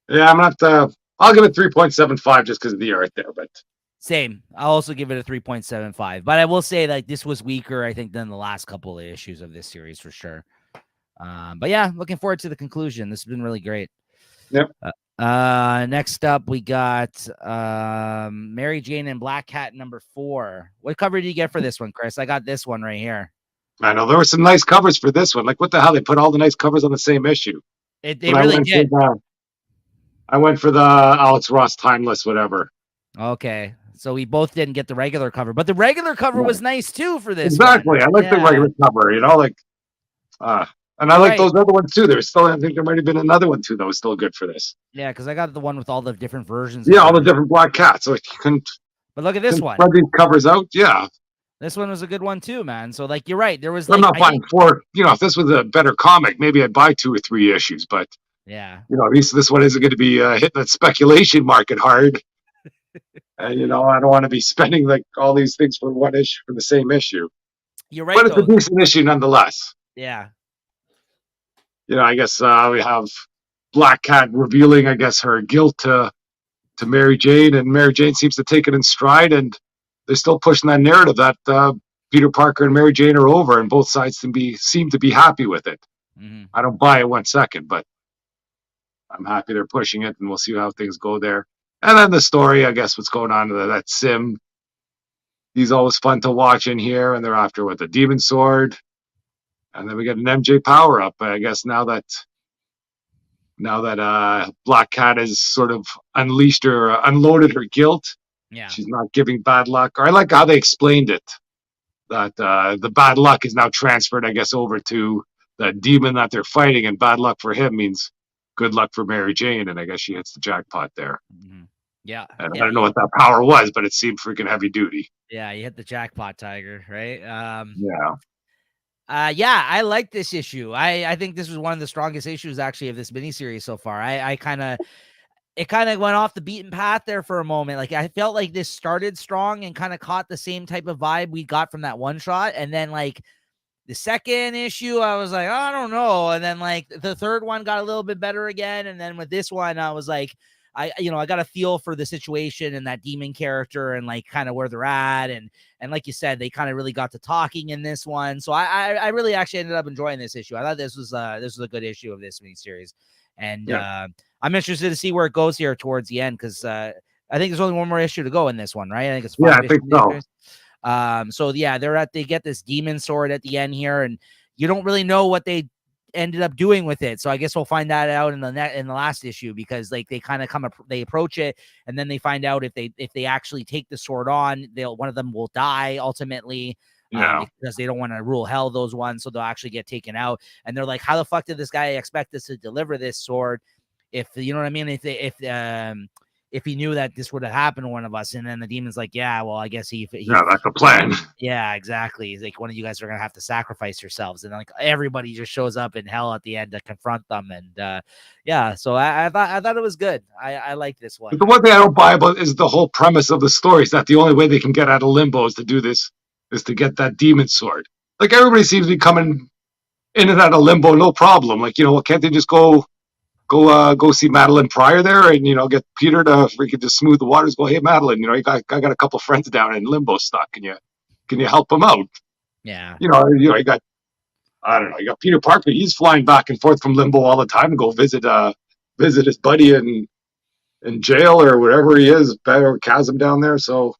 Yeah, I'll give it 3.75 just because of the art there, but same. I'll also give it a 3.75, but I will say this was weaker, I think, than the last couple of issues of this series for sure. But yeah, looking forward to the conclusion. This has been really great. Yep. Next up we got Mary Jane and Black Cat number 4. What cover did you get for this one, Chris? I got this one right here. I know there were some nice covers for this one. What the hell? They put all the nice covers on the same issue. They really did. I went for the Alex Ross Timeless, whatever. Okay. So we both didn't get the regular cover, but the regular cover was nice too for this. Exactly. One. I like the regular cover, and I like those other ones too. There's still, I think there might have been another one too that was still good for this. Yeah, because I got the one with all the different versions. Yeah, all the different Black Cats. So you couldn't. But look at this one. Spread these covers out. Yeah. This one was a good one too, man. So you're right. There was. I'm not buying 4. If this was a better comic, maybe I'd buy 2 or 3 issues. But yeah, at least this one isn't going to be hitting that speculation market hard. And I don't want to be spending all these things for one issue for the same issue. You're right, but it's a decent issue nonetheless. Yeah. I guess we have Black Cat revealing, I guess, her guilt to Mary Jane, and Mary Jane seems to take it in stride, and they're still pushing that narrative that Peter Parker and Mary Jane are over, and both sides seem to be happy with it. Mm-hmm. I don't buy it 1 second, but I'm happy they're pushing it, and we'll see how things go there. And then the story, I guess, what's going on to that Sim. He's always fun to watch in here, and they're after with the Demon Sword. And then we get an MJ power up. I guess now that Black Cat has sort of unleashed or unloaded her guilt, she's not giving bad luck. Or I like how they explained it, that the bad luck is now transferred, I guess, over to the demon that they're fighting, and bad luck for him means good luck for Mary Jane, and I guess she hits the jackpot there. Mm-hmm. Yeah. And I don't know what that power was, but it seemed freaking heavy duty. Yeah, you hit the jackpot, Tiger, right? Yeah. Yeah, I like this issue. I think this was one of the strongest issues actually of this miniseries so far. It kind of went off the beaten path there for a moment. I felt like this started strong and kind of caught the same type of vibe we got from that one shot. And then the second issue, I was like, oh, I don't know. And then the third one got a little bit better again. And then with this one, I was like, I got a feel for the situation and that demon character and like kind of where they're at. And like you said, they kind of really got to talking in this one. So I really actually ended up enjoying this issue. I thought this was a good issue of this miniseries. And I'm interested to see where it goes here towards the end, because I think there's only one more issue to go in this one, right? I think it's 5 I think so. So yeah, they get this demon sword at the end here, and you don't really know what they ended up doing with it. So I guess we'll find that out in the last issue, because like they kind of they approach it, and then they find out if they actually take the sword on, one of them will die ultimately. Because they don't want to rule hell those ones, so they'll actually get taken out. And they're like, how the fuck did this guy expect us to deliver this sword? If you know what I mean, if he knew that this would have happened to one of us. And then the demon's like, yeah, well, I guess he that's the plan. Yeah, exactly. He's like, one of you guys are gonna have to sacrifice yourselves, and like everybody just shows up in hell at the end to confront them. And so I thought it was good. I like this one. But the one thing I don't buy about is the whole premise of the story is that the only way they can get out of limbo is to do this, is to get that demon sword. Like everybody seems to be coming in and out of limbo, no problem. Like, can't they just go see Madeline Pryor there and get Peter to freaking just smooth the waters? Go, hey Madeline, I got a couple friends down in limbo stuck. Can you help them out? Yeah. You got, I don't know, you got Peter Parker. He's flying back and forth from limbo all the time to go visit his buddy in jail or wherever he is, better chasm down there. So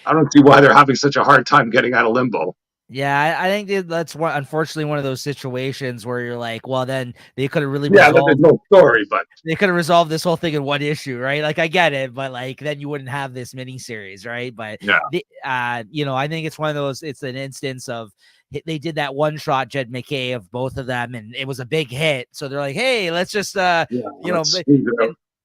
I don't see why they're having such a hard time getting out of limbo. Yeah, I think that's unfortunately one of those situations where you're like, well, then they could have really resolved. There's no story, but they could have resolved this whole thing in one issue, right? Like I get it, but like then you wouldn't have this miniseries, right? But I think it's one of those. It's an instance of they did that one shot Jed McKay of both of them, and it was a big hit. So they're like, hey, let's just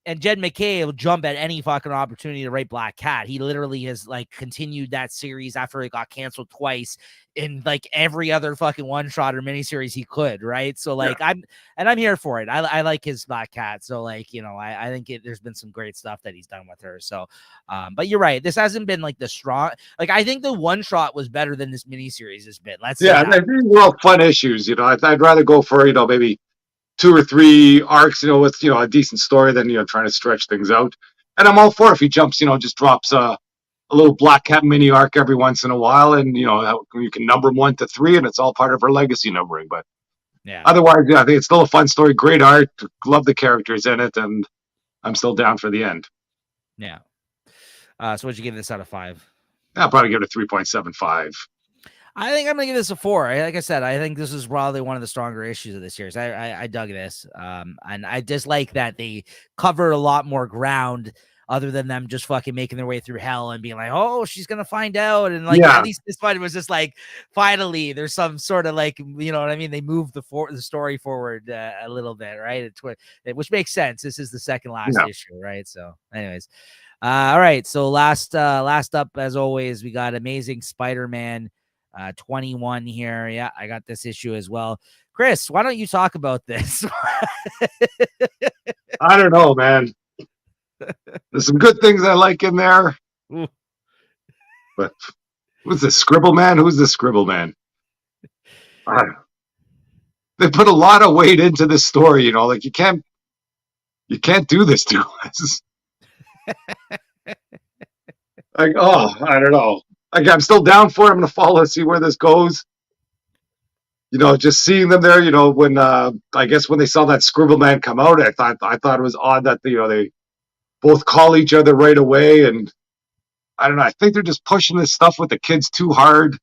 and Jed McKay will jump at any fucking opportunity to write Black Cat. He literally has like continued that series after it got canceled twice in like every other fucking one shot or miniseries he could, right? So like I'm here for it. I like his Black Cat. So like, I think there's been some great stuff that he's done with her. So but you're right. This hasn't been like the strong, like I think the one shot was better than this miniseries has been. These were all fun issues. I'd rather go for maybe 2 or 3 arcs, with a decent story than trying to stretch things out. And I'm all for it if he jumps, just drops a little Black Cat mini arc every once in a while, and you can number them 1 to 3, and it's all part of her legacy numbering. But otherwise, I think it's still a fun story, great art, love the characters in it, and I'm still down for the end. Yeah. So what'd you give this out of 5? I'll probably give it a 3.75. I think I'm gonna give this a 4. Like I said, I think this is probably one of the stronger issues of this series. I dug this, and I just like that they cover a lot more ground other than them just fucking making their way through hell and being like, oh, she's gonna find out, and like at least this one was just like finally there's some sort of like, you know what I mean? They moved the story forward a little bit, right? Which makes sense. This is the second last issue, right? So, anyways. All right. So last up, as always, we got Amazing Spider-Man 21 here. Yeah, I got this issue as well. Chris, why don't you talk about this? I don't know, man. There's some good things I like in there. Ooh. But who's the Scribble Man? Who's the Scribble Man? They put a lot of weight into this story, like you can't do this to us. Like, I don't know. Like, I'm still down for it. I'm going to follow, see where this goes. Just seeing them there, when I guess when they saw that Scribble Man come out, I thought it was odd that they both call each other right away, and I don't know. I think they're just pushing this stuff with the kids too hard.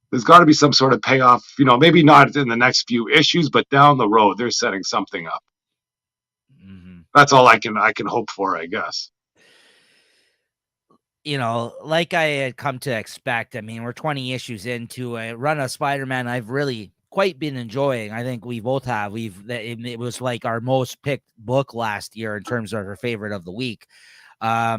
There's got to be some sort of payoff, maybe not in the next few issues, but down the road they're setting something up. Mm-hmm. That's all I can hope for, I guess. Like I had come to expect. I mean, we're 20 issues into a run of Spider-Man I've really quite been enjoying. I think we both have. It was like our most picked book last year in terms of our favorite of the week. I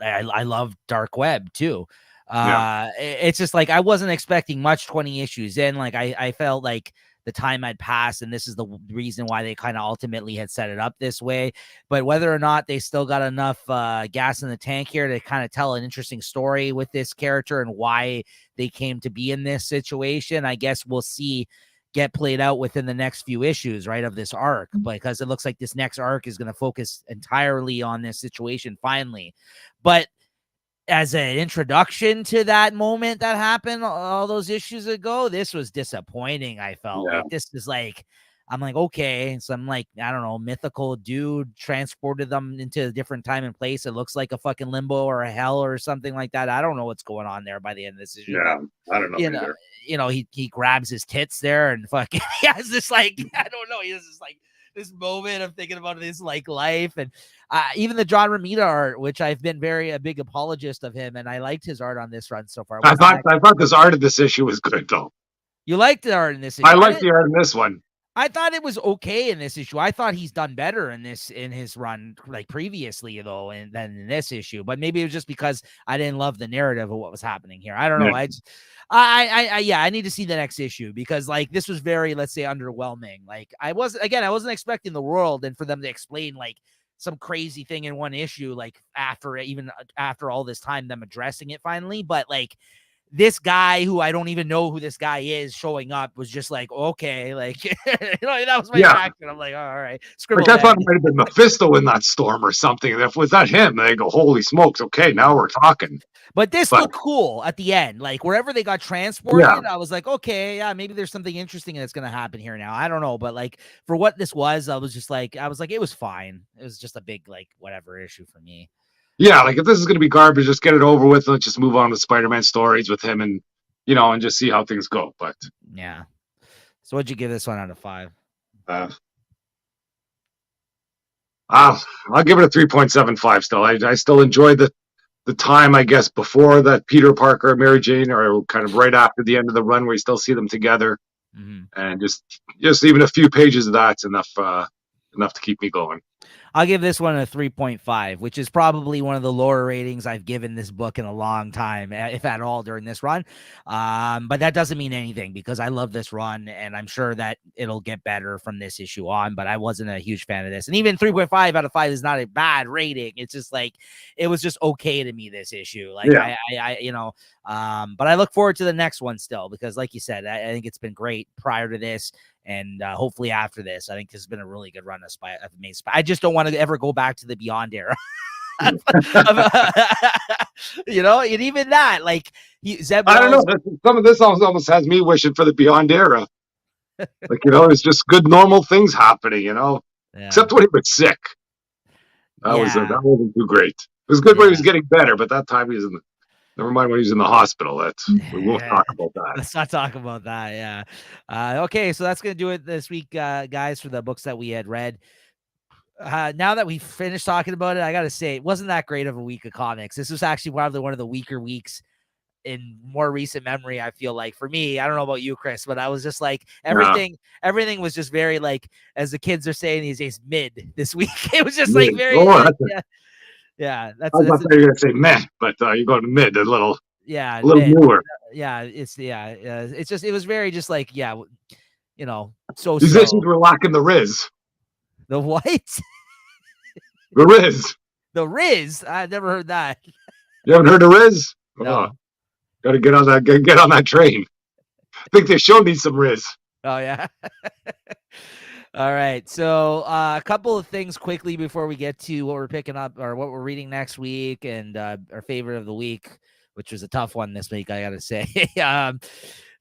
love Dark Web too. It's just like I wasn't expecting much 20 issues in. Like I felt like the time had passed, and this is the reason why they kind of ultimately had set it up this way. But whether or not they still got enough gas in the tank here to kind of tell an interesting story with this character and why they came to be in this situation, I guess we'll see get played out within the next few issues, right, of this arc, because it looks like this next arc is going to focus entirely on this situation finally. But as an introduction to that moment that happened all those issues ago, this was disappointing. I felt like this is like, I'm like, okay, some like, I don't know, mythical dude transported them into a different time and place. It looks like a fucking limbo or a hell or something like that. I don't know what's going on there by the end of this issue. Yeah, I don't know either. He grabs his tits there and fucking he has this like, I don't know, he has this like this moment of thinking about his like life, and even the John Romita art, which I've been a big apologist of him, and I liked his art on this run so far. I thought this art of this issue was good though. You liked the art in this issue? I liked the art in this one. I thought it was okay in this issue. I thought he's done better in his run like previously though, and than in this issue. But maybe it was just because I didn't love the narrative of what was happening here. I don't know. I need to see the next issue, because like this was very, let's say, underwhelming. Like I wasn't expecting the world and for them to explain like some crazy thing in one issue, like after all this time, them addressing it finally. But like this guy, who I don't even know who this guy is, showing up was just like, okay, like that was my reaction. I'm like, oh, all right, like I thought it might have been Mephisto in that storm or something. And if was that him, they go, holy smokes, okay, now we're talking. But this looked cool at the end, like wherever they got transported. I was like, okay, yeah, maybe there's something interesting that's gonna happen here now. I don't know, but like for what this was, I was like, it was fine. It was just a big like whatever issue for me. Yeah, like if this is gonna be garbage, just get it over with. Let's just move on to Spider-Man stories with him, and and just see how things go. But yeah, so what'd you give this one out of 5? I'll give it a 3.75. Still, I still enjoyed the time, I guess, before that Peter Parker and Mary Jane, or kind of right after the end of the run, where you still see them together, and just even a few pages of that's enough to keep me going. I'll give this one a 3.5, which is probably one of the lower ratings I've given this book in a long time, if at all, during this run. But that doesn't mean anything, because I love this run, and I'm sure that it'll get better from this issue on, but I wasn't a huge fan of this. And even 3.5 out of 5 is not a bad rating. It's just like, it was just okay to me, this issue. Like, but I look forward to the next one still, because like you said, I think it's been great prior to this. And hopefully after this, I think this has been a really good run of Amazing Spider. I just don't want to ever go back to the Beyond era. And even that, like, Zeb Wells, I don't know. Some of this almost has me wishing for the Beyond era. Like, it's just good, normal things happening, except when he was sick. That wasn't too great. It was good when he was getting better, but that time he was never mind when he's in the hospital. We won't talk about that. Let's not talk about that. Yeah. Okay, so that's gonna do it this week, guys, for the books that we had read. Now that we've finished talking about it, I gotta say it wasn't that great of a week of comics. This was actually probably one of the weaker weeks in more recent memory. I feel like, for me, I don't know about you, Chris, but I was just like, everything was just very, like, as the kids are saying these days, mid this week. It was just like very. Yeah, that's. I thought you were gonna say meh, but you're going to mid, a little mid. newer. Yeah, it's just, it was very just like, so these issues were lacking the Riz. The what? The Riz. The Riz. I've never heard that. You haven't heard of Riz? No. Got to get on that train. I think they showed me some Riz. Oh yeah. All right, so a couple of things quickly before we get to what we're picking up or what we're reading next week, and our favorite of the week, which was a tough one this week, I gotta say.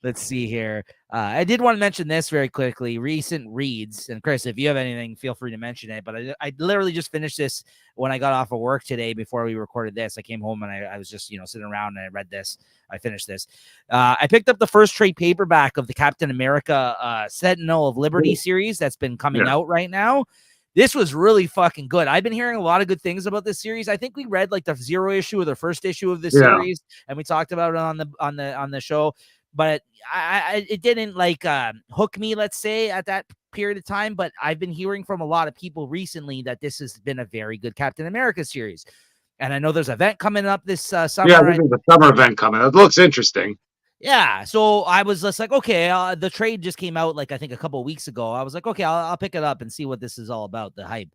Let's see here. I did want to mention this very quickly. Recent reads, and Chris, if you have anything, feel free to mention it. But I literally just finished this when I got off of work today before we recorded this. I came home and I was just sitting around, and I read this. I finished this. I picked up the first trade paperback of the Captain America Sentinel of Liberty series that's been coming out right now. This was really fucking good. I've been hearing a lot of good things about this series. I think we read like the 0 issue or the first issue of this series, and we talked about it on the show. But it didn't like hook me, let's say, at that period of time. But I've been hearing from a lot of people recently that this has been a very good Captain America series. And I know there's an event coming up this summer. Yeah, there's a summer event coming. It looks interesting. Yeah, so I was just like, okay, the trade just came out, like, I think a couple of weeks ago. I was like, okay, I'll pick it up and see what this is all about, the hype.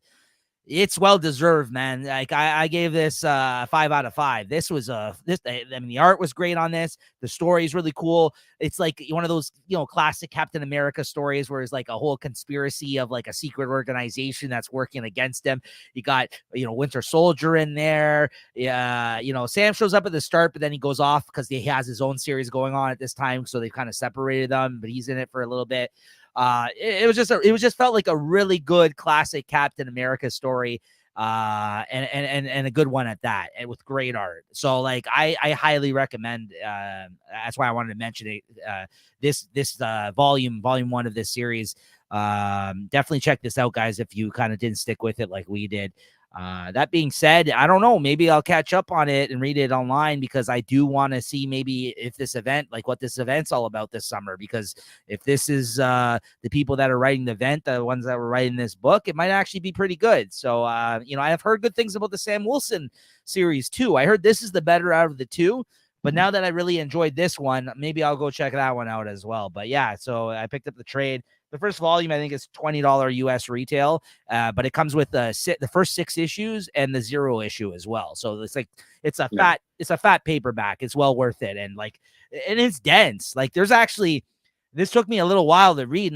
It's well deserved, man. Like I gave this 5 out of 5. This was I mean, the art was great on this. The story is really cool. It's like one of those, classic Captain America stories where it's like a whole conspiracy of like a secret organization that's working against him. You got, Winter Soldier in there. Yeah, Sam shows up at the start, but then he goes off because he has his own series going on at this time. So they've kind of separated them, but he's in it for a little bit. It was just felt like a really good classic Captain America story, and a good one at that, and with great art. So like I highly recommend. That's why I wanted to mention it. This volume 1 of this series. Definitely check this out, guys, if you kind of didn't stick with it like we did. That being said, I don't know, maybe I'll catch up on it and read it online, because I do want to see maybe if this event, like what this event's all about this summer, because if this is the people that are writing the event, the ones that were writing this book, it might actually be pretty good. So I have heard good things about the Sam Wilson series too. I heard this is the better out of the two, but now that I really enjoyed this one, maybe I'll go check that one out as well. But yeah, so I picked up the trade. The first volume, I think, is $20 US retail, but it comes with the first 6 issues and the 0 issue as well. So it's a fat paperback. It's well worth it, and it's dense. Like there's actually, this took me a little while to read.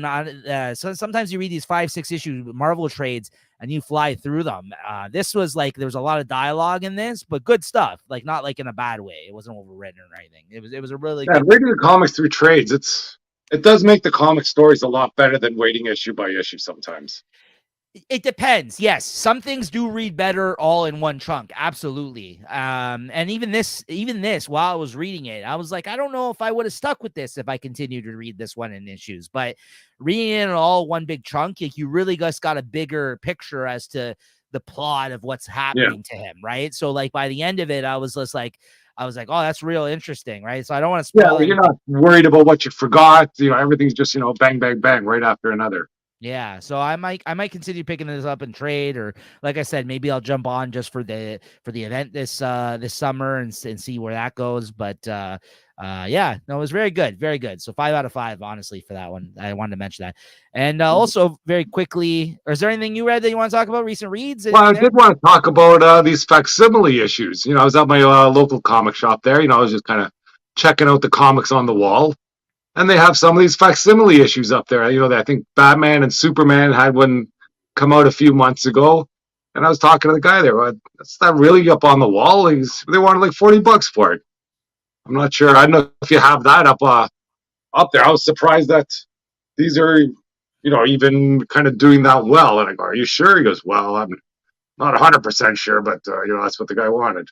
So sometimes you read these 5-6 issue Marvel trades and you fly through them. This was like, there was a lot of dialogue in this, but good stuff. Like not like in a bad way. It wasn't overwritten or anything. It was a really good. Reading the comics through trades, it does make the comic stories a lot better than waiting issue by issue sometimes. It depends. Yes, some things do read better all in one chunk. Absolutely. And even this, while I was reading it, I was like, I don't know if I would have stuck with this if I continued to read this one in issues. But reading it in all one big chunk, you really just got a bigger picture as to the plot of what's happening to him, right? So like by the end of it, I was like, oh, that's real interesting, right? So I don't want to spoil it. You're not worried about what you forgot. Everything's just, bang, bang, bang, right after another. Yeah, so I might continue picking this up and trade, or like I said, maybe I'll jump on just for the event this summer and see where that goes. But yeah, no, it was very good, very good. So 5 out of 5, honestly, for that one. I wanted to mention that, and also very quickly, is there anything you read that you want to talk about? Recent reads? Well, I did want to talk about these facsimile issues. I was at my local comic shop there. I was just kind of checking out the comics on the wall. And they have some of these facsimile issues up there. I think Batman and Superman had one come out a few months ago. And I was talking to the guy there. That's not really up on the wall. They wanted like $40 for it. I'm not sure. I don't know if you have that up there. I was surprised that these are, even kind of doing that well. And I go, are you sure? He goes, well, I'm not 100% sure, but that's what the guy wanted.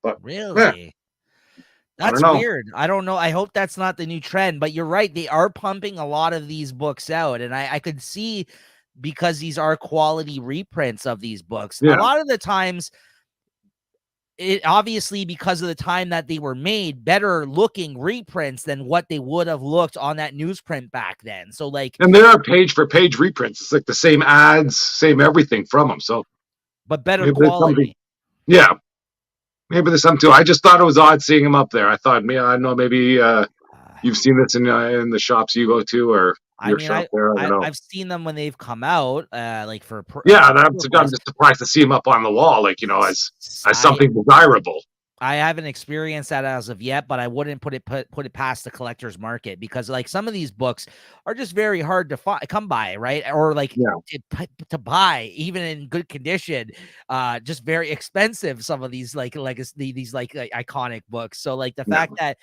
But really. That's weird. I don't know. I hope that's not the new trend, but you're right. They are pumping a lot of these books out. And I could see, because these are quality reprints of these books. A lot of the times, it obviously, because of the time that they were made, better looking reprints than what they would have looked on that newsprint back then. So and there are page for page reprints. It's like the same ads, same everything from them. So, but better quality. Yeah. Maybe there's something too. I just thought it was odd seeing him up there. I thought, I don't know, maybe you've seen this in the shops you go to, or your shop there. I don't know. I've seen them when they've come out, like for I'm just surprised to see him up on the wall, as something desirable. I haven't experienced that as of yet, but I wouldn't put it past the collector's market, because like some of these books are just very hard to come by, right? Or to buy even in good condition, just very expensive. Some of these iconic books. So like the fact that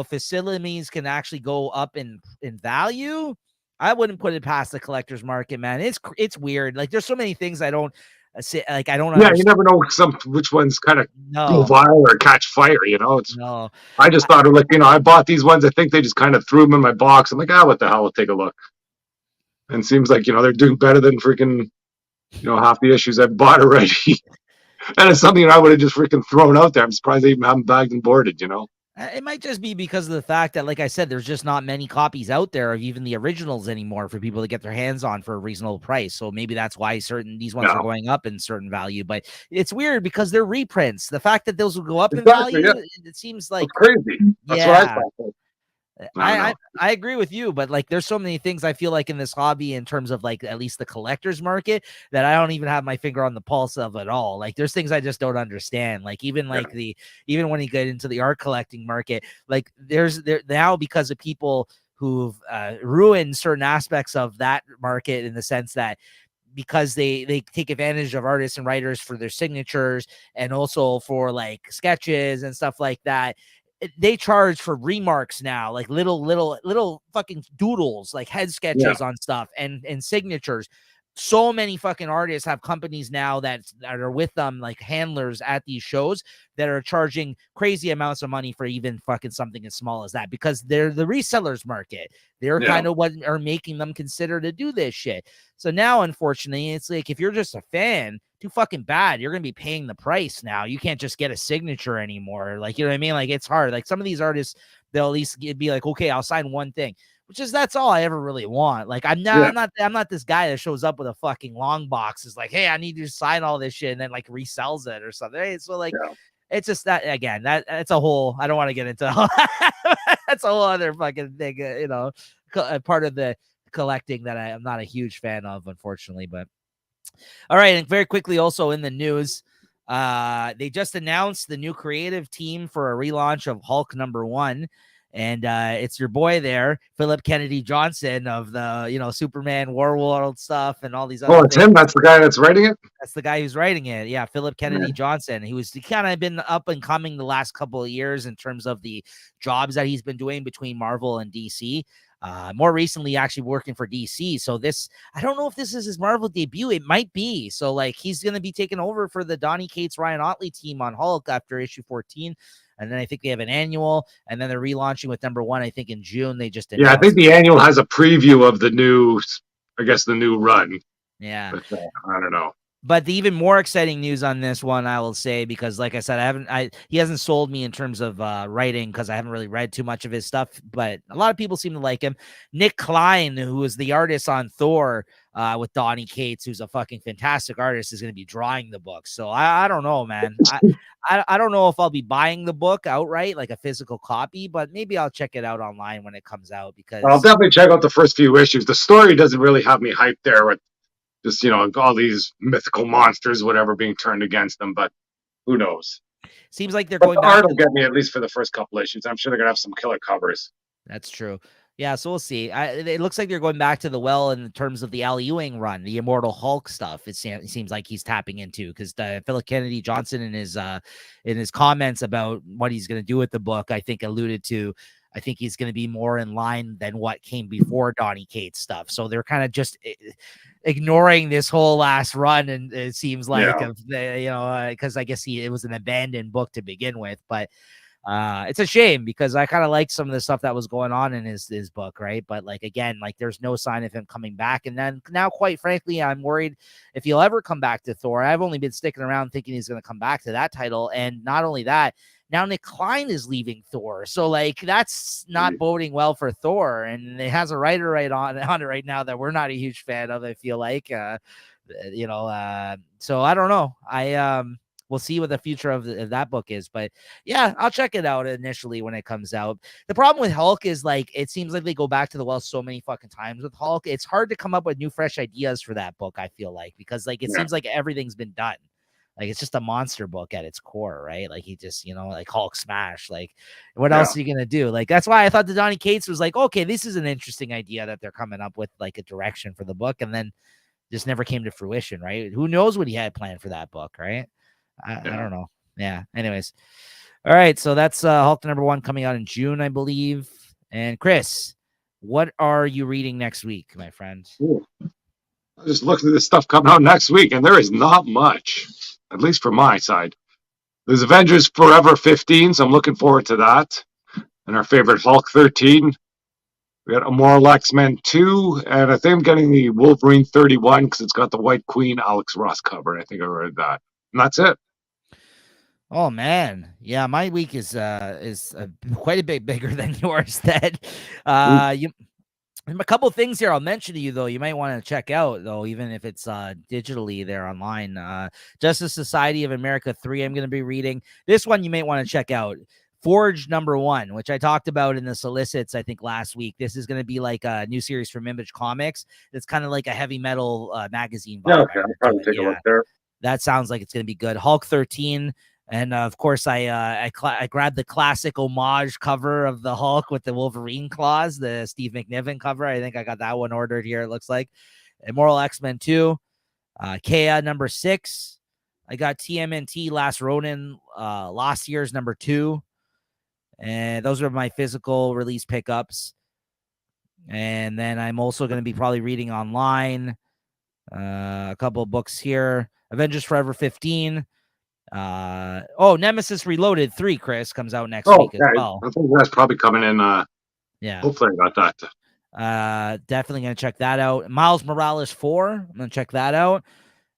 facilities can actually go up in value, I wouldn't put it past the collector's market, man. It's weird. Like there's so many things I don't. I don't. Yeah, you never know which ones kind of go viral or catch fire. I just thought of I bought these ones. I think they just kind of threw them in my box. I'm like, what the hell? I'll take a look. And it seems like they're doing better than freaking half the issues I've bought already. And it's something I would have just freaking thrown out there. I'm surprised they even haven't bagged and boarded. It might just be because of the fact that, like I said, there's just not many copies out there of even the originals anymore for people to get their hands on for a reasonable price. So maybe that's why these ones are going up in certain value. But it's weird because they're reprints. The fact that those will go up in value, it seems like it's crazy. That's what I thought. I don't know. I agree with you, but like there's so many things I feel like in this hobby in terms of like at least the collector's market that I don't even have my finger on the pulse of at all. Like there's things I just don't understand. Like even Yeah. like even when you get into the art collecting market, like there now because of people who've ruined certain aspects of that market in the sense that because they take advantage of artists and writers for their signatures and also for like sketches and stuff like that. They charge for remarks now, like little fucking doodles, like head Yeah. sketches on stuff and signatures. So many fucking artists have companies now that are with them, like handlers at these shows that are charging crazy amounts of money for even fucking something as small as that because they're the resellers market. They're Yeah. kind of what are making them consider to do this shit. So now, unfortunately, it's like if you're just a fan, too fucking bad. You're gonna be paying the price now. You can't just get a signature anymore. Like, you know what I mean? Like, it's hard. Like some of these artists, they'll at least be like, okay, I'll sign one thing, which is that's all I ever really want. Like, Yeah. I'm not this guy that shows up with a fucking long box. Is like, hey, I need you to sign all this shit, and then like resells it or something. Hey, so like. Yeah. It's just that again. That's a whole. I don't want to get into. That's a whole other fucking thing. Part of the collecting that I'm not a huge fan of, unfortunately. But all right, and very quickly, also in the news, they just announced the new creative team for a relaunch of Hulk #1. And it's your boy there, Philip Kennedy Johnson of the Superman War World stuff and all these other Oh, it's things. him. That's the guy that's writing it. That's the guy who's writing it. Yeah, Philip Kennedy Johnson. He kind of been up and coming the last couple of years in terms of the jobs that he's been doing between Marvel and DC. More recently, actually working for DC. So I don't know if this is his Marvel debut. It might be. So like he's going to be taking over for the Donny Cates, Ryan Otley team on Hulk after issue 14. And then I think they have an annual, and then they're relaunching with #1. I think in June they just announced. Yeah, I think the annual has a preview of the new run. Yeah. But, I don't know. But the even more exciting news on this one, I will say, because like I said, he hasn't sold me in terms of writing because I haven't really read too much of his stuff, but a lot of people seem to like him. Nick Klein, who is the artist on Thor with Donny Cates, who's a fucking fantastic artist, is going to be drawing the book. So I don't know, man. I don't know if I'll be buying the book outright, like a physical copy, but maybe I'll check it out online when it comes out because I'll definitely check out the first few issues. The story doesn't really have me hyped there with just all these mythical monsters, whatever, being turned against them. But who knows? seems like they're But going the back art to will get me at least for the first couple issues. I'm sure they're gonna have some killer covers. That's true. Yeah, so we'll see. It looks like they're going back to the well in terms of the Al Ewing run, the Immortal Hulk stuff. It seems like he's tapping into because Philip Kennedy Johnson in his comments about what he's going to do with the book, I think alluded to. I think he's going to be more in line than what came before Donny Cates stuff. So they're kind of just ignoring this whole last run, and it seems like because I guess it was an abandoned book to begin with, but. It's a shame because I kind of liked some of the stuff that was going on in his book, right? But like again, like there's no sign of him coming back. And then now, quite frankly, I'm worried if he'll ever come back to Thor. I've only been sticking around thinking he's going to come back to that title, and not only that, now Nick Klein is leaving Thor, so like that's not boding well for Thor. And it has a writer on it right now that we're not a huge fan of. I feel like, so I don't know. We'll see what the future of that book is. But yeah, I'll check it out initially when it comes out. The problem with Hulk is like, it seems like they go back to the well so many fucking times with Hulk. It's hard to come up with new, fresh ideas for that book, I feel like, because like, it seems like everything's been done. Like, it's just a monster book at its core, right? Like, he just, like Hulk smash. Like, what else are you going to do? Like, that's why I thought the Donny Cates was like, okay, this is an interesting idea that they're coming up with, like a direction for the book. And then just never came to fruition, right? Who knows what he had planned for that book, right? I don't know. Yeah. Anyways. All right. So that's Hulk #1 coming out in June, I believe. And Chris, what are you reading next week, my friend? Ooh. I'm just looking at this stuff coming out next week, and there is not much, at least from my side. There's Avengers Forever 15, so I'm looking forward to that. And our favorite Hulk 13. We got Immortal X-Men 2, and I think I'm getting the Wolverine 31 because it's got the White Queen Alex Ross cover. I think I read that. And that's it. Oh man, yeah, my week is quite a bit bigger than yours. That a couple of things here I'll mention to you though. You might want to check out though, even if it's digitally there online. Justice Society of America 3. I'm going to be reading this one. You might want to check out. Forge #1, which I talked about in the solicits, I think last week. This is going to be like a new series from Image Comics. It's kind of like a heavy metal magazine vibe. Yeah, okay. I'll probably take a look there. That sounds like it's going to be good. Hulk 13. And of course, I grabbed the classic homage cover of the Hulk with the Wolverine claws, the Steve McNiven cover. I think I got that one ordered here, it looks like. Immortal X-Men 2. Kea #6. I got TMNT Last Ronin, last year's #2. And those are my physical release pickups. And then I'm also going to be probably reading online a couple of books here. Avengers Forever 15. Nemesis Reloaded 3, Chris, comes out next week as well. I think that's probably coming in. Yeah. Hopefully I got that. Definitely going to check that out. Miles Morales 4. I'm going to check that out.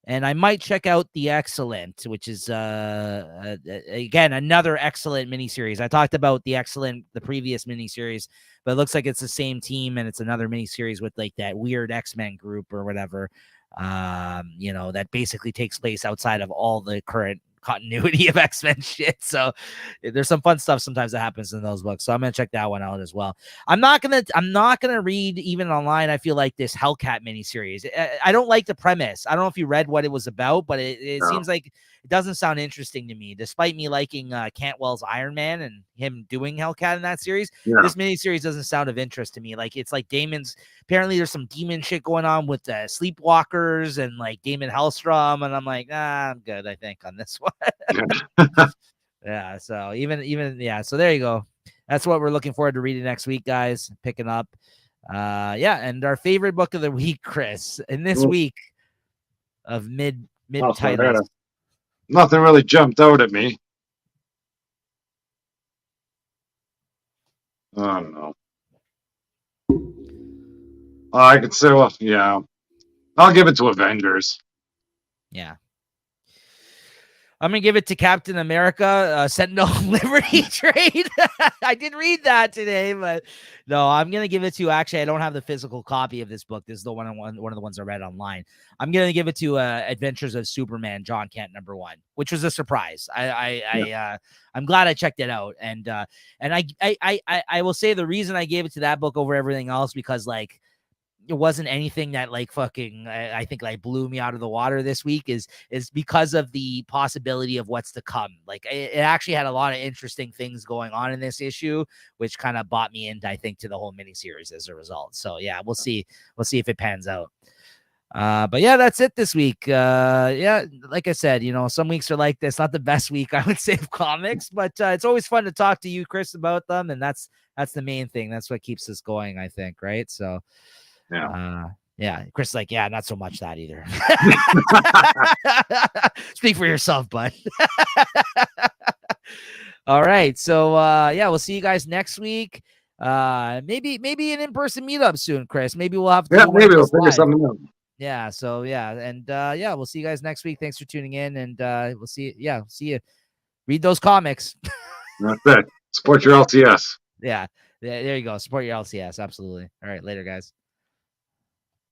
And I might check out The Excellent, which is, again, another excellent miniseries. I talked about The Excellent, the previous miniseries, but it looks like it's the same team, and it's another miniseries with like that weird X-Men group or whatever, that basically takes place outside of all the current continuity of X-Men shit. So there's some fun stuff sometimes that happens in those books. So I'm gonna check that one out as well. I'm not gonna read even online. I feel like this Hellcat miniseries. I don't like the premise. I don't know if you read what it was about, but it seems like it doesn't sound interesting to me, despite me liking Cantwell's Iron Man and him doing Hellcat in that series. Yeah. This miniseries doesn't sound of interest to me. Like, it's like Damon's, apparently there's some demon shit going on with Sleepwalkers and like Damon Hellstrom, and I'm like, I'm good, I think, on this one. Yeah, so so there you go. That's what we're looking forward to reading next week, guys. Picking up. And our favorite book of the week, Chris, in this week of mid titles. Nothing really jumped out at me. I don't know. I could say, I'll give it to Avengers. Yeah. I'm going to give it to Captain America, Sentinel Liberty Trade. I did read that today, but no, I'm going to give it to, actually, I don't have the physical copy of this book. This is the one of the ones I read online. I'm going to give it to Adventures of Superman, John Kent #1, which was a surprise. I'm glad I checked it out. And I will say the reason I gave it to that book over everything else, because like, it wasn't anything that like fucking I think like blew me out of the water this week, is because of the possibility of what's to come. Like, it actually had a lot of interesting things going on in this issue, which kind of bought me into, I think, to the whole miniseries as a result. So yeah, we'll see if it pans out. But yeah, that's it this week. Like I said, some weeks are like this. Not the best week, I would say, of comics, but it's always fun to talk to you, Chris, about them, and that's the main thing. That's what keeps us going, I think, right? So Chris is like, not so much that either. Speak for yourself, bud. All right, so we'll see you guys next week. Maybe an in-person meetup soon, Chris. Maybe we'll have to maybe we'll figure something out. Yeah, so and we'll see you guys next week. Thanks for tuning in, and we'll see you. Read those comics. That's it. Support your LCS. Yeah, there you go. Support your LCS. Absolutely. All right, later, guys.